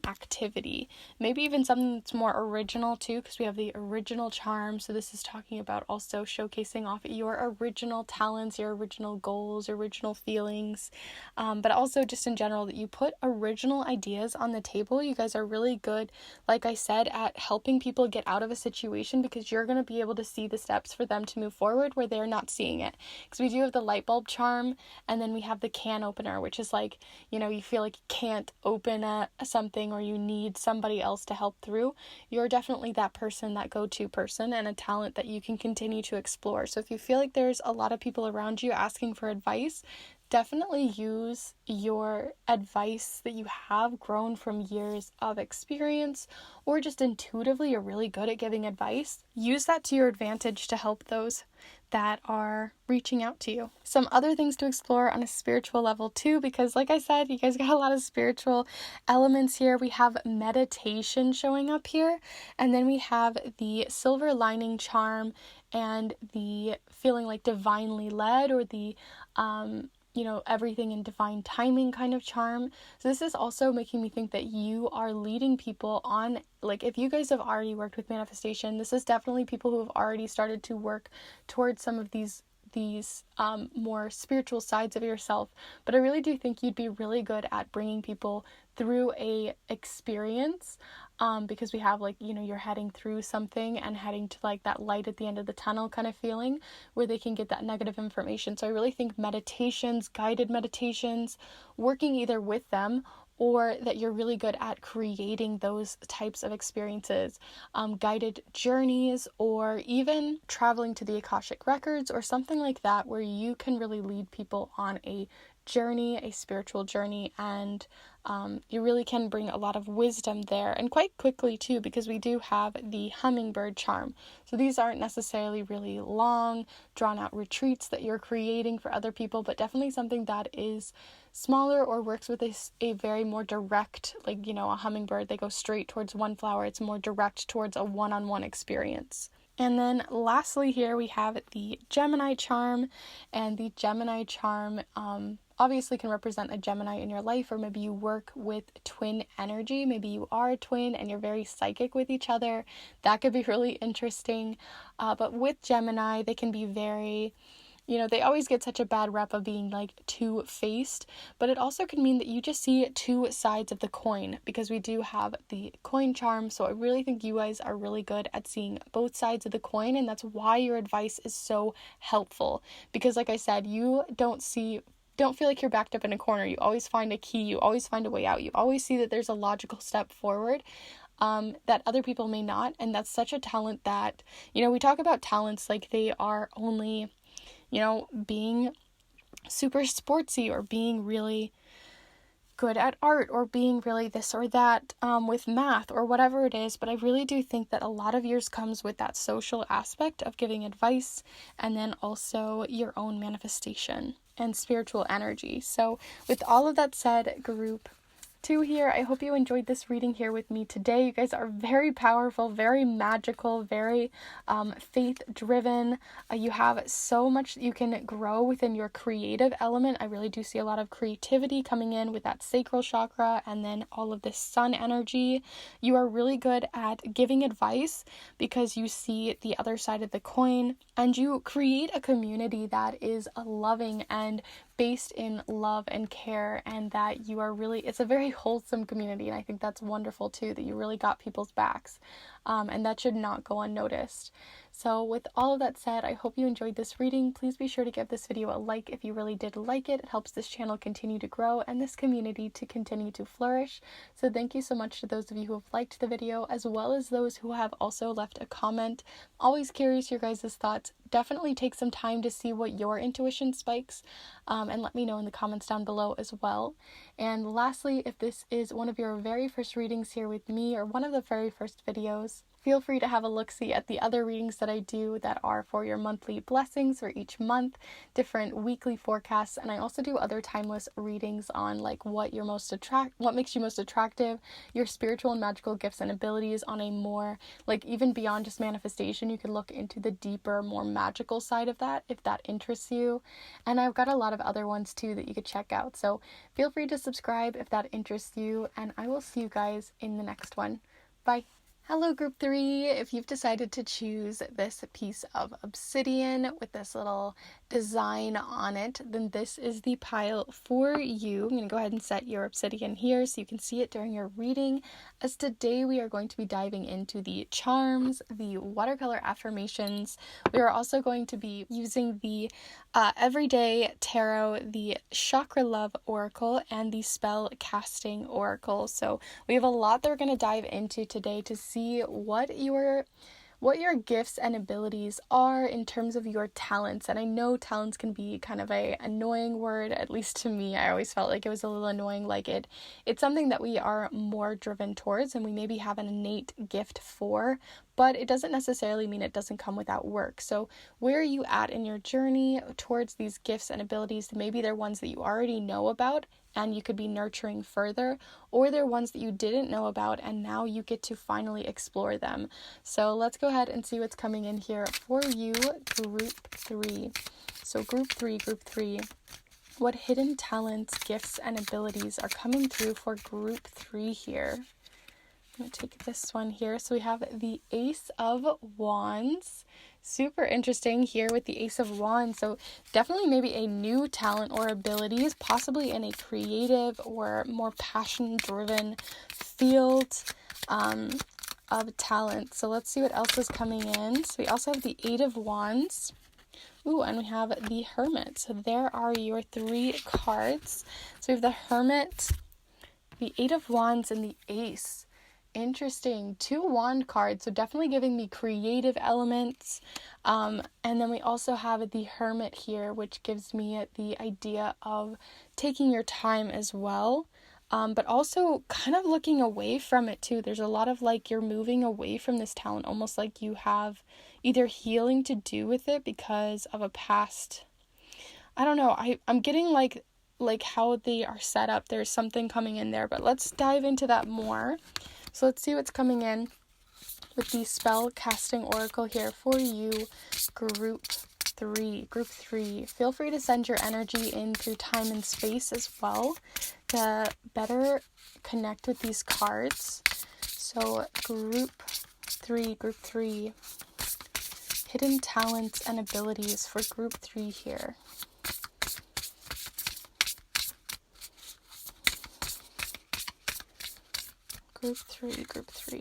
activity. Maybe even something that's more original too, because we have the original charm. So this is talking about also showcasing off your original talents, your original goals, your original feelings, but also just in general that you put original ideas on the table. You guys are really good, like I said, at helping people get out of a situation, because you're going to be able to see the steps for them to move forward where they're not seeing it. Because we do have the light bulb charm, and then we have the can opener, which is like, you feel like you can't open something, or you need somebody else to help through. You're definitely that person, that go-to person, and a talent that you can continue to explore. So if you feel like there's a lot of people around you asking for advice, definitely use your advice that you have grown from years of experience, or just intuitively you're really good at giving advice. Use that to your advantage to help those that are reaching out to you. Some other things to explore on a spiritual level too, because like I said, you guys got a lot of spiritual elements here. We have meditation showing up here, and then we have the silver lining charm and the feeling like divinely led, or the everything in divine timing kind of charm. So this is also making me think that you are leading people on, like, if you guys have already worked with manifestation, this is definitely people who have already started to work towards some of these more spiritual sides of yourself. But I really do think you'd be really good at bringing people through a experience, because we have, like, you're heading through something and heading to like that light at the end of the tunnel kind of feeling, where they can get that negative information. So I really think meditations, guided meditations, working either with them, or that you're really good at creating those types of experiences, guided journeys, or even traveling to the Akashic Records or something like that, where you can really lead people on a journey, a spiritual journey, and you really can bring a lot of wisdom there, and quite quickly too, because we do have the hummingbird charm. So these aren't necessarily really long, drawn out retreats that you're creating for other people, but definitely something that is smaller, or works with a very more direct, like, a hummingbird, they go straight towards one flower. It's more direct towards a one-on-one experience. And then lastly here we have the Gemini charm, and the Gemini charm obviously can represent a Gemini in your life, or maybe you work with twin energy. Maybe you are a twin and you're very psychic with each other. That could be really interesting. But with Gemini, they can be very, they always get such a bad rep of being like two-faced, but it also can mean that you just see two sides of the coin, because we do have the coin charm. So I really think you guys are really good at seeing both sides of the coin, and that's why your advice is so helpful, because like I said, you don't feel like you're backed up in a corner. You always find a key, you always find a way out, you always see that there's a logical step forward that other people may not. And that's such a talent that, we talk about talents like they are only, being super sportsy, or being really good at art, or being really this or that with math, or whatever it is. But I really do think that a lot of yours comes with that social aspect of giving advice, and then also your own manifestation and spiritual energy. So with all of that said, group 2 here, I hope you enjoyed this reading here with me today. You guys are very powerful, very magical, very faith driven. You have so much that you can grow within your creative element. I really do see a lot of creativity coming in with that sacral chakra, and then all of this sun energy. You are really good at giving advice, because you see the other side of the coin, and you create a community that is loving and based in love and care, and that you are really, it's a very wholesome community. And I think that's wonderful too, that you really got people's backs, and that should not go unnoticed. So with all of that said, I hope you enjoyed this reading. Please be sure to give this video a like if you really did like it. It helps this channel continue to grow and this community to continue to flourish. So thank you so much to those of you who have liked the video, as well as those who have also left a comment. I'm always curious your guys' thoughts. Definitely take some time to see what your intuition spikes, and let me know in the comments down below as well. And lastly, if this is one of your very first readings here with me, or one of the very first videos, feel free to have a look-see at the other readings that I do that are for your monthly blessings for each month, different weekly forecasts, and I also do other timeless readings on like what makes you most attractive, your spiritual and magical gifts and abilities on a more, like, even beyond just manifestation. You could look into the deeper, more magical side of that if that interests you. And I've got a lot of other ones too that you could check out. So feel free to subscribe if that interests you, and I will see you guys in the next one. Bye. Hello group 3, if you've decided to choose this piece of obsidian with this little design on it, then this is the pile for you. I'm going to go ahead and set your obsidian here so you can see it during your reading, as today we are going to be diving into the charms, the watercolor affirmations. We are also going to be using the Everyday Tarot, the Chakra Love Oracle, and the Spellcasting Oracle. So we have a lot that we're going to dive into today to see what your gifts and abilities are in terms of your talents. And I know talents can be kind of a annoying word, at least to me. I always felt like it was a little annoying, like it's something that we are more driven towards and we maybe have an innate gift for, but it doesn't necessarily mean it doesn't come without work. So where are you at in your journey towards these gifts and abilities? Maybe they're ones that you already know about and you could be nurturing further, or they're ones that you didn't know about and now you get to finally explore them. So let's go ahead and see what's coming in here for you, group 3. So group 3, what hidden talents, gifts, and abilities are coming through for group 3 here? I'm going to take this one here. So we have the Ace of Wands. Super interesting here with the Ace of Wands. So definitely maybe a new talent or abilities, possibly in a creative or more passion-driven field of talent. So let's see what else is coming in. So we also have the Eight of Wands. Ooh, and we have the Hermit. So there are your 3 cards. So we have the Hermit, the Eight of Wands, and the Ace. Interesting. 2 wand cards, so definitely giving me creative elements. And then we also have the Hermit here, which gives me the idea of taking your time as well. But also kind of looking away from it too. There's a lot of like you're moving away from this talent, almost like you have either healing to do with it because of a past. I don't know. I'm getting like how they are set up. There's something coming in there, but let's dive into that more. So let's see what's coming in with the Spellcasting Oracle here for you, group 3. Group 3, feel free to send your energy in through time and space as well to better connect with these cards. So group 3, hidden talents and abilities for group 3 here. Group 3.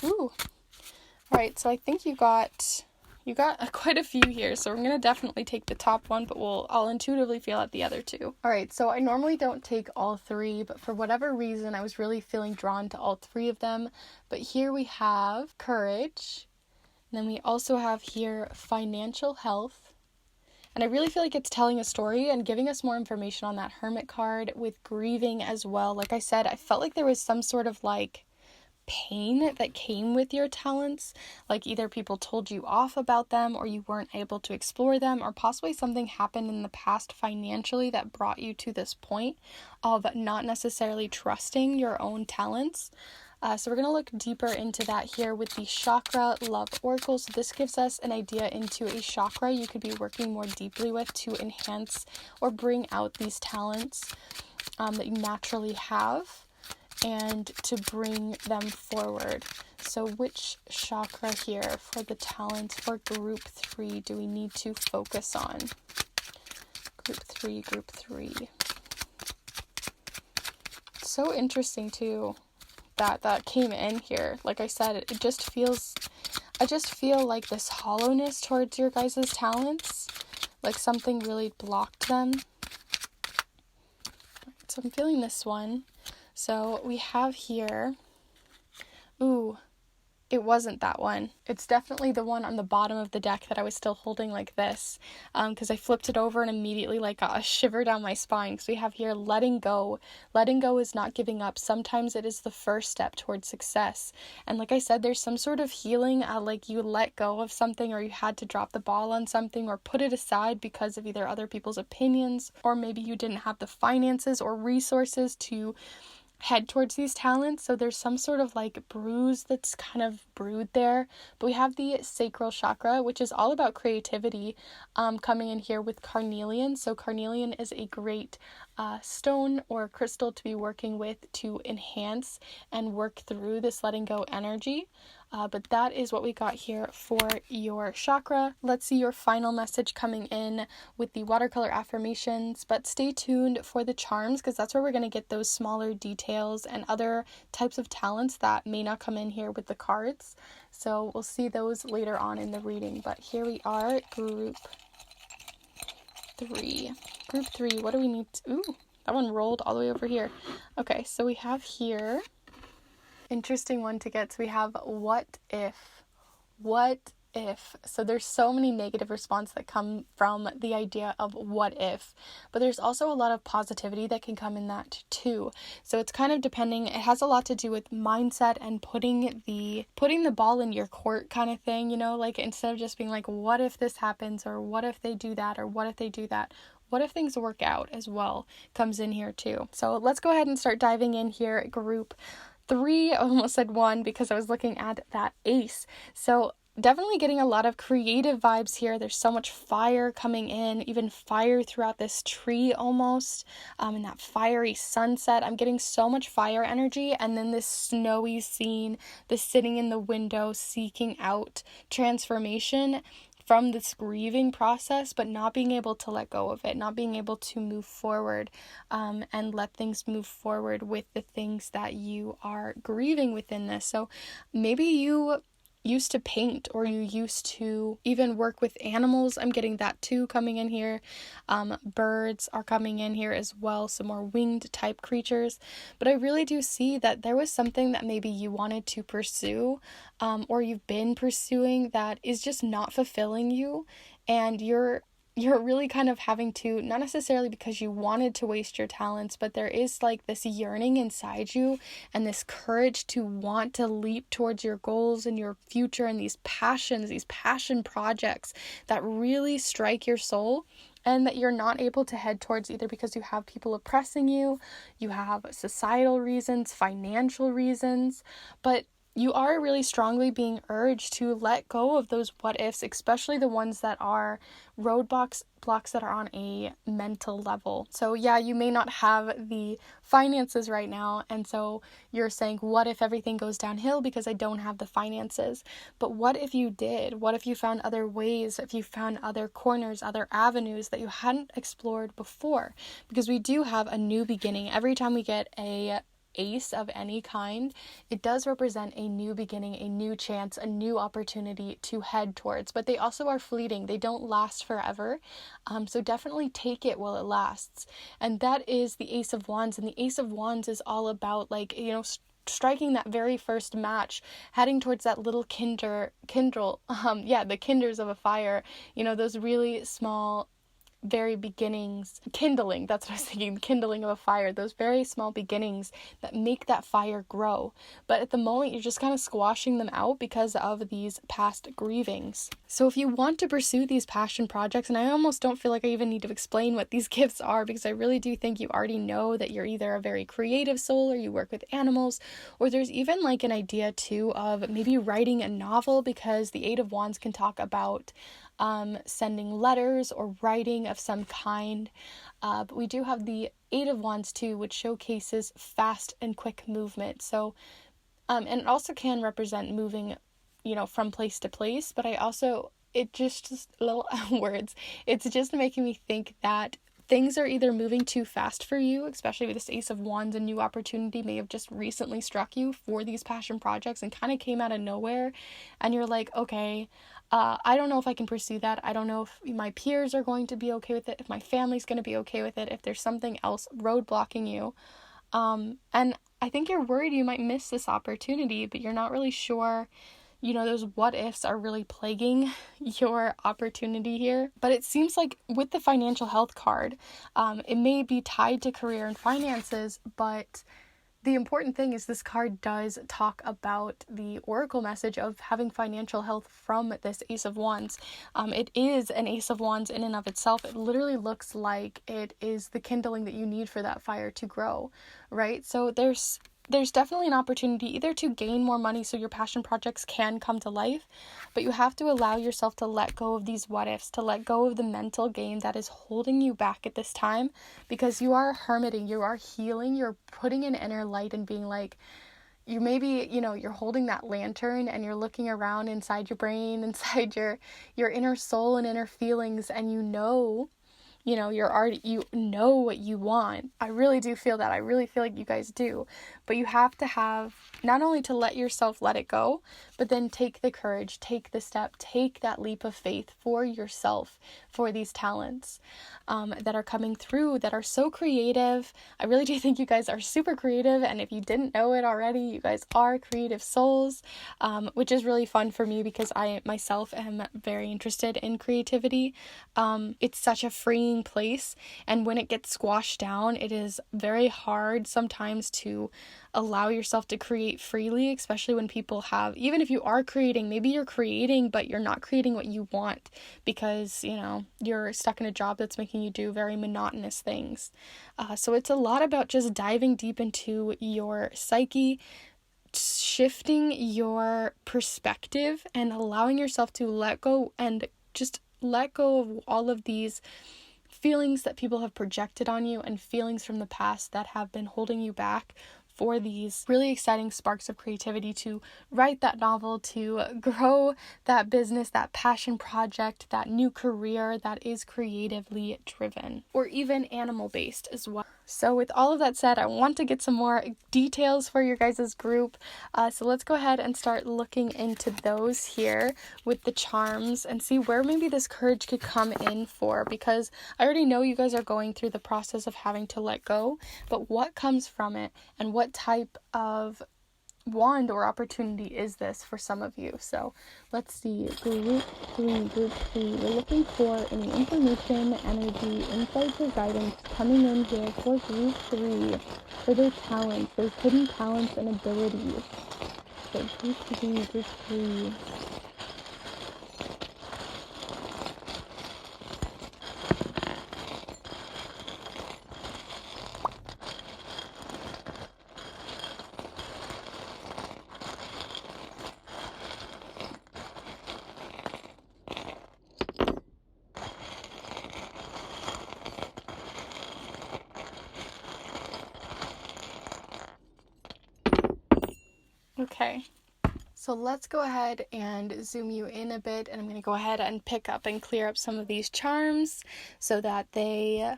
Ooh. Alright, so I think you got quite a few here, so we're going to definitely take the top one, but I'll intuitively feel out the other 2. Alright, so I normally don't take all 3, but for whatever reason, I was really feeling drawn to all 3 of them. But here we have courage, and then we also have here financial health. And I really feel like it's telling a story and giving us more information on that Hermit card with grieving as well. Like I said, I felt like there was some sort of like pain that came with your talents. Like either people told you off about them or you weren't able to explore them, or possibly something happened in the past financially that brought you to this point of not necessarily trusting your own talents. So we're going to look deeper into that here with the Chakra Love Oracle. So this gives us an idea into a chakra you could be working more deeply with to enhance or bring out these talents that you naturally have and to bring them forward. So which chakra here for the talents for group 3 do we need to focus on? Group 3. So interesting too. That came in here. Like I said, it just feels, I just feel like this hollowness towards your guys' talents, like something really blocked them. So I'm feeling this one. So we have here, ooh, it wasn't that one. It's definitely the one on the bottom of the deck that I was still holding like this, because I flipped it over and immediately like got a shiver down my spine. So we have here letting go. Letting go is not giving up. Sometimes it is the first step towards success. And like I said, there's some sort of healing, like you let go of something, or you had to drop the ball on something or put it aside because of either other people's opinions, or maybe you didn't have the finances or resources to head towards these talents. So there's some sort of like bruise that's kind of brewed there. But we have the sacral chakra, which is all about creativity, coming in here with carnelian. So carnelian is a great stone or crystal to be working with to enhance and work through this letting go energy. But that is what we got here for your chakra. Let's see your final message coming in with the watercolor affirmations, but stay tuned for the charms, because that's where we're going to get those smaller details and other types of talents that may not come in here with the cards. So we'll see those later on in the reading. But here we are, group 3. Group 3, what do we need to... Ooh, that one rolled all the way over here. Okay, so we have here... Interesting one to get. So we have what if. So there's so many negative response that come from the idea of what if, but there's also a lot of positivity that can come in that too. So it's kind of depending. It has a lot to do with mindset and putting the ball in your court kind of thing, you know, like instead of just being like, what if this happens, or what if they do that, or what if they do that, what if things work out as well comes in here too. So let's go ahead and start diving in here. Group 3, I almost said 1 because I was looking at that ace. So definitely getting a lot of creative vibes here. There's so much fire coming in, even fire throughout this tree almost, and that fiery sunset. I'm getting so much fire energy, and then this snowy scene, this sitting in the window seeking out transformation from this grieving process, but not being able to let go of it, not being able to move forward, and let things move forward with the things that you are grieving within this. So maybe you used to paint, or you used to even work with animals. I'm getting that too coming in here. Birds are coming in here as well, some more winged type creatures. But I really do see that there was something that maybe you wanted to pursue, or you've been pursuing, that is just not fulfilling you, and you're really kind of having to, not necessarily because you wanted to waste your talents, but there is like this yearning inside you and this courage to want to leap towards your goals and your future, and these passion projects that really strike your soul, and that you're not able to head towards either because you have people oppressing you, you have societal reasons, financial reasons, but you are really strongly being urged to let go of those what ifs, especially the ones that are blocks that are on a mental level. So yeah, you may not have the finances right now, and so you're saying, what if everything goes downhill because I don't have the finances? But what if you did? What if you found other ways, if you found other corners, other avenues that you hadn't explored before? Because we do have a new beginning. Every time we get a ace of any kind, it does represent a new beginning, a new chance, a new opportunity to head towards, but they also are fleeting. They don't last forever. So definitely take it while it lasts. And that is the Ace of Wands. And the Ace of Wands is all about, like, you know, striking that very first match, heading towards that little the kinders of a fire, you know, those really small very beginnings, kindling, that's what I was thinking, kindling of a fire, those very small beginnings that make that fire grow. But at the moment, you're just kind of squashing them out because of these past grievings. So if you want to pursue these passion projects, and I almost don't feel like I even need to explain what these gifts are, because I really do think you already know that you're either a very creative soul, or you work with animals, or there's even like an idea too of maybe writing a novel, because the Eight of Wands can talk about sending letters or writing of some kind. But we do have the Eight of Wands too, which showcases fast and quick movement. So, and it also can represent moving, you know, from place to place. But I also, just little words, it's just making me think that things are either moving too fast for you, especially with this Ace of Wands. A new opportunity may have just recently struck you for these passion projects and kind of came out of nowhere, and you're like, okay, I don't know if I can pursue that. I don't know if my peers are going to be okay with it, if my family's going to be okay with it, if there's something else roadblocking you. And I think you're worried you might miss this opportunity, but you're not really sure. Those what ifs are really plaguing your opportunity here. But it seems like with the financial health card, it may be tied to career and finances, but the important thing is this card does talk about the oracle message of having financial health from this Ace of Wands. It is an Ace of Wands in and of itself. It literally looks like it is the kindling that you need for that fire to grow, right? So there's definitely an opportunity either to gain more money so your passion projects can come to life, but you have to allow yourself to let go of these what ifs, to let go of the mental game that is holding you back at this time, because you are hermiting, you are healing, you're putting an inner light and being like, you maybe, you're holding that lantern and you're looking around inside your brain, inside your inner soul and inner feelings, and you know what you want. I really do feel that. I really feel like you guys do. But you have to have, not only to let yourself let it go, but then take the courage, take the step, take that leap of faith for yourself, for these talents that are coming through, that are so creative. I really do think you guys are super creative. And if you didn't know it already, you guys are creative souls, which is really fun for me because I myself am very interested in creativity. It's such a freeing place, and when it gets squashed down, it is very hard sometimes to allow yourself to create freely, especially when people have, even if you are creating, maybe you're creating but you're not creating what you want because you're stuck in a job that's making you do very monotonous things. So it's a lot about just diving deep into your psyche, shifting your perspective, and allowing yourself to let go and just let go of all of these feelings that people have projected on you and feelings from the past that have been holding you back for these really exciting sparks of creativity to write that novel, to grow that business, that passion project, that new career that is creatively driven, or even animal based as well. So with all of that said, I want to get some more details for your guys' group. So let's go ahead and start looking into those here with the charms and see where maybe this courage could come in for, because I already know you guys are going through the process of having to let go, but what comes from it and what type of wand or opportunity is this for some of you? So let's see. Group 3. We're looking for any information, energy, insights, or guidance coming in here for group 3 for their talents, their hidden talents and abilities. So group 3. Okay, so let's go ahead and zoom you in a bit, and I'm going to go ahead and pick up and clear up some of these charms so that they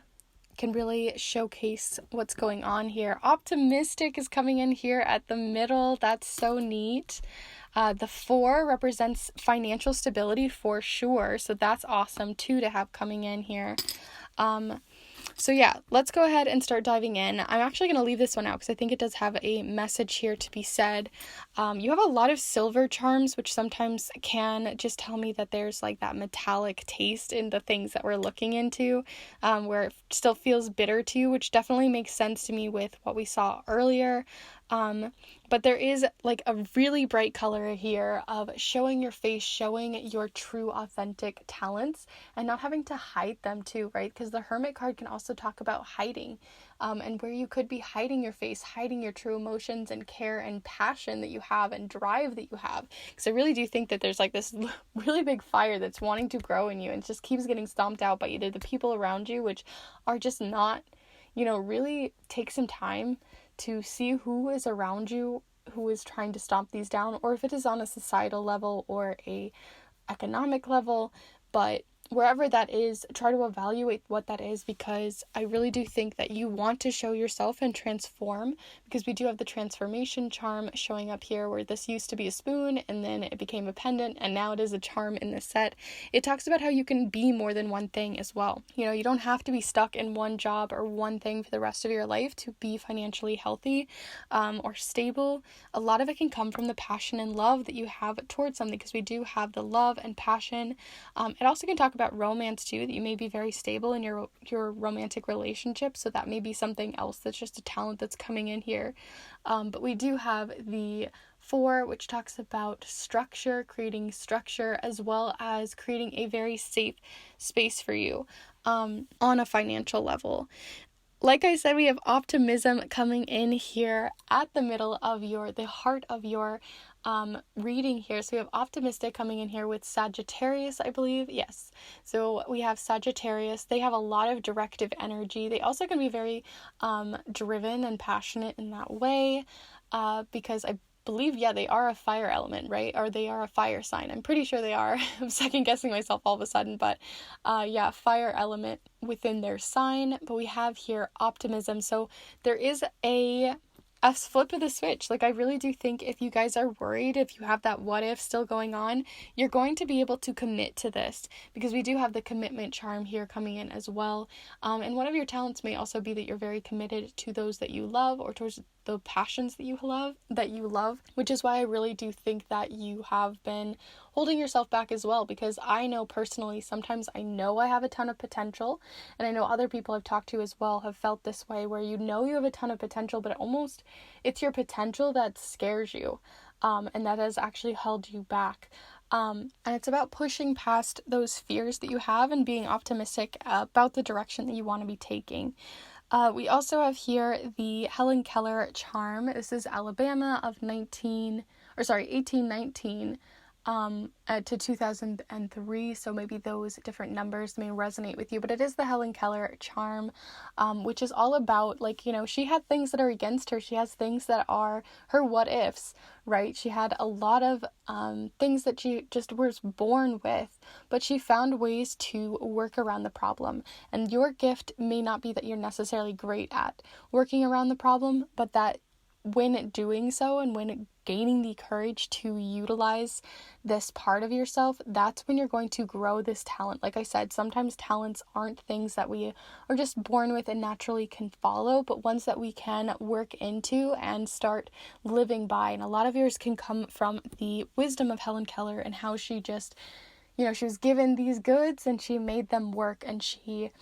can really showcase what's going on here. Optimistic is coming in here at the middle. That's so neat. The 4 represents financial stability for sure, so that's awesome too to have coming in here. So yeah, let's go ahead and start diving in. I'm actually going to leave this one out because I think it does have a message here to be said. You have a lot of silver charms, which sometimes can just tell me that there's like that metallic taste in the things that we're looking into, where it still feels bitter to you, which definitely makes sense to me with what we saw earlier. But there is like a really bright color here of showing your face, showing your true authentic talents and not having to hide them too, right? Because the Hermit card can also talk about hiding, and where you could be hiding your face, hiding your true emotions and care and passion that you have and drive that you have. Because I really do think that there's like this really big fire that's wanting to grow in you and just keeps getting stomped out by either the people around you, which are just not, really take some time to see who is around you, who is trying to stomp these down, or if it is on a societal level or a economic level. But wherever that is, try to evaluate what that is, because I really do think that you want to show yourself and transform, because we do have the transformation charm showing up here, where this used to be a spoon and then it became a pendant and now it is a charm in this set. It talks about how you can be more than one thing as well. You don't have to be stuck in one job or one thing for the rest of your life to be financially healthy or stable. A lot of it can come from the passion and love that you have towards something, because we do have the love and passion. It also can talk about romance too, that you may be very stable in your romantic relationship, so that may be something else that's just a talent that's coming in here. But we do have the 4, which talks about structure, creating structure, as well as creating a very safe space for you on a financial level. Like I said, we have optimism coming in here at the middle of the heart of your reading here. So we have optimistic coming in here with Sagittarius, I believe. Yes. So we have Sagittarius. They have a lot of directive energy. They also can be very driven and passionate in that way, because I believe, they are a fire element, right? Or they are a fire sign. I'm pretty sure they are. I'm second guessing myself all of a sudden, but fire element within their sign. But we have here optimism. So there is a flip of the switch. Like, I really do think if you guys are worried, if you have that what if still going on, you're going to be able to commit to this, because we do have the commitment charm here coming in as well. And one of your talents may also be that you're very committed to those that you love, or towards the passions that you love, which is why I really do think that you have been holding yourself back as well, because I know personally, sometimes I know I have a ton of potential, and I know other people I've talked to as well have felt this way, where you have a ton of potential, but it's your potential that scares you, and that has actually held you back. And it's about pushing past those fears that you have and being optimistic about the direction that you want to be taking. We also have here the Helen Keller charm. This is Alabama of 1819 to 2003, so maybe those different numbers may resonate with you, but it is the Helen Keller charm, which is all about, she had things that are against her, she has things that are her what ifs, right? She had a lot of things that she just was born with, but she found ways to work around the problem, and your gift may not be that you're necessarily great at working around the problem, but that when doing so, and when gaining the courage to utilize this part of yourself, that's when you're going to grow this talent. Like I said, sometimes talents aren't things that we are just born with and naturally can follow, but ones that we can work into and start living by. And a lot of yours can come from the wisdom of Helen Keller, and how she just, she was given these goods and she made them work, and she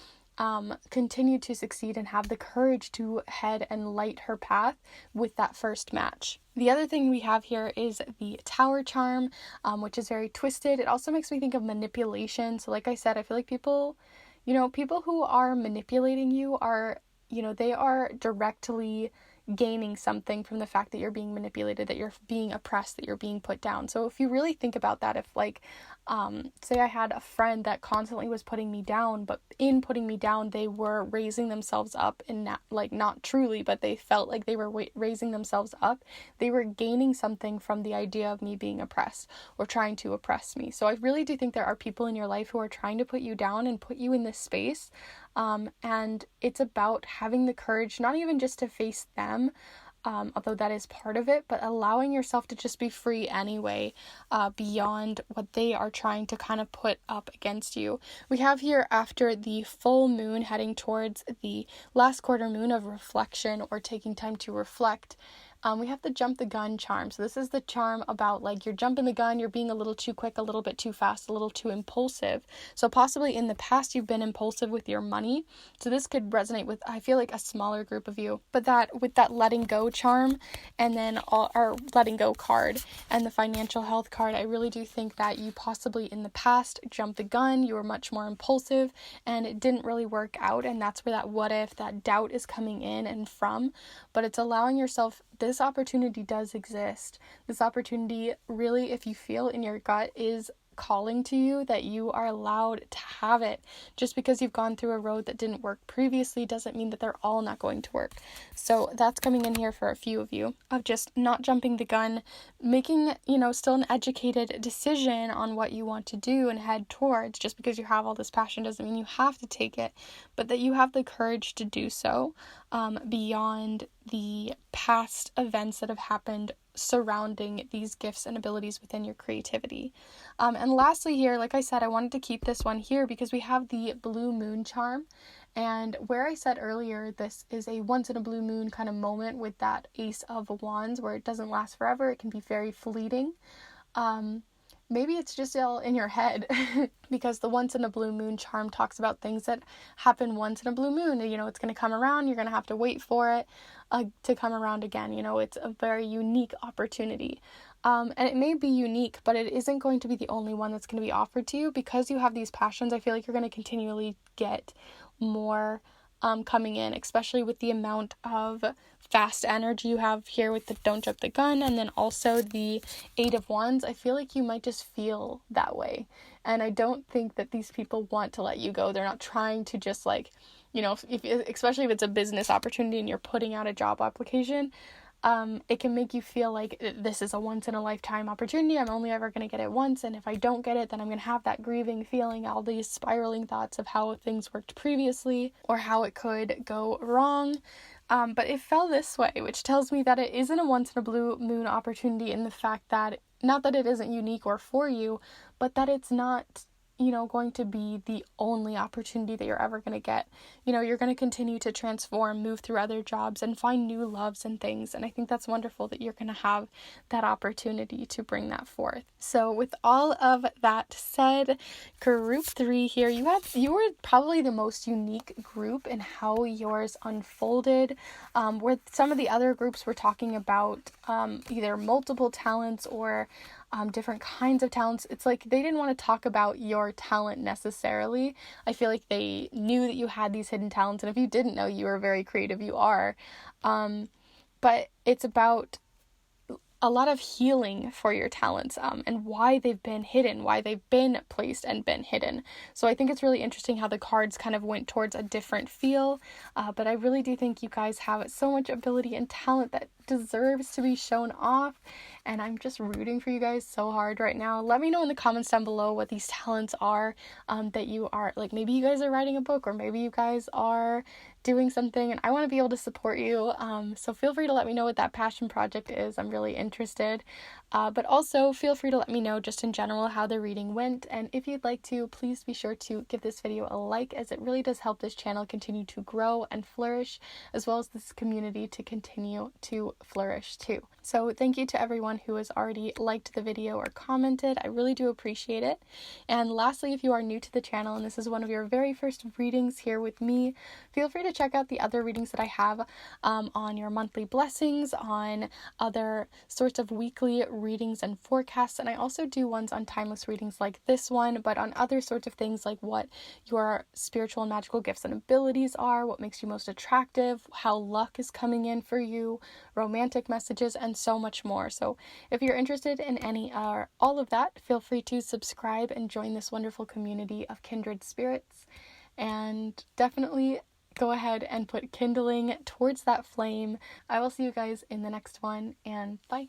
continue to succeed and have the courage to head and light her path with that first match. The other thing we have here is the Tower charm, which is very twisted. It also makes me think of manipulation. So like I said, I feel like people who are manipulating you are, they are directly gaining something from the fact that you're being manipulated, that you're being oppressed, that you're being put down. So if you really think about that, if say I had a friend that constantly was putting me down, but in putting me down, they were raising themselves up, and not truly, but they felt like they were raising themselves up. They were gaining something from the idea of me being oppressed or trying to oppress me. So I really do think there are people in your life who are trying to put you down and put you in this space. And it's about having the courage, not even just to face them, although that is part of it, but allowing yourself to just be free anyway, beyond what they are trying to kind of put up against you. We have here, after the full moon, heading towards the last quarter moon of reflection, or taking time to reflect, we have the jump the gun charm. So this is the charm about, you're jumping the gun, you're being a little too quick, a little bit too fast, a little too impulsive. So possibly in the past you've been impulsive with your money. So this could resonate with, I feel like, a smaller group of you. But that, with that letting go charm, and then our letting go card, and the financial health card, I really do think that you possibly in the past jumped the gun, you were much more impulsive, and it didn't really work out, and that's where that what if, that doubt is coming in and from. But it's allowing yourself, this opportunity does exist. This opportunity really, if you feel in your gut, is calling to you, that you are allowed to have it. Just because you've gone through a road that didn't work previously doesn't mean that they're all not going to work. So that's coming in here for a few of you, of just not jumping the gun, making, still an educated decision on what you want to do and head towards. Just because you have all this passion doesn't mean you have to take it, but that you have the courage to do so, beyond the past events that have happened surrounding these gifts and abilities within your creativity. And lastly here, like I said, I wanted to keep this one here because we have the blue moon charm. And where I said earlier, this is a once in a blue moon kind of moment with that Ace of Wands where it doesn't last forever. It can be very fleeting. Maybe it's just all in your head because the once in a blue moon charm talks about things that happen once in a blue moon. It's going to come around. You're going to have to wait for it to come around again. It's a very unique opportunity. And it may be unique, but it isn't going to be the only one that's going to be offered to you. Because you have these passions, I feel like you're going to continually get more coming in, especially with the amount of fast energy you have here with the don't jump the gun, and then also the 8 of Wands. I feel like you might just feel that way, and I don't think that these people want to let you go. They're not trying to just especially if it's a business opportunity and you're putting out a job application, it can make you feel like this is a once in a lifetime opportunity. I'm only ever going to get it once. And if I don't get it, then I'm going to have that grieving feeling, all these spiraling thoughts of how things worked previously or how it could go wrong. But it fell this way, which tells me that it isn't a once in a blue moon opportunity in the fact that, not that it isn't unique or for you, but that it's not, going to be the only opportunity that you're ever going to get. You're going to continue to transform, move through other jobs, and find new loves and things. And I think that's wonderful that you're going to have that opportunity to bring that forth. So with all of that said, group 3 here, you were probably the most unique group in how yours unfolded. Where some of the other groups were talking about either multiple talents or different kinds of talents. It's like they didn't want to talk about your talent necessarily. I feel like they knew that you had these hidden talents, and if you didn't know you were very creative, you are. But it's about a lot of healing for your talents, and why they've been hidden, why they've been placed and been hidden. So I think it's really interesting how the cards kind of went towards a different feel, but I really do think you guys have so much ability and talent that deserves to be shown off, and I'm just rooting for you guys so hard right now. Let me know in the comments down below what these talents are, that you are, like, maybe you guys are writing a book, or maybe you guys are doing something and I want to be able to support you, so feel free to let me know what that passion project is. I'm really interested, but also feel free to let me know just in general how the reading went, and if you'd like to, please be sure to give this video a like, as it really does help this channel continue to grow and flourish, as well as this community to continue to flourish too. So thank you to everyone who has already liked the video or commented. I really do appreciate it. And lastly, if you are new to the channel and this is one of your very first readings here with me, feel free to check out the other readings that I have on your monthly blessings, on other sorts of weekly readings and forecasts, and I also do ones on timeless readings like this one, but on other sorts of things like what your spiritual and magical gifts and abilities are, what makes you most attractive, how luck is coming in for you, romantic messages, and so much more. So if you're interested in any or all of that, feel free to subscribe and join this wonderful community of kindred spirits, and definitely go ahead and put kindling towards that flame. I will see you guys in the next one, and bye.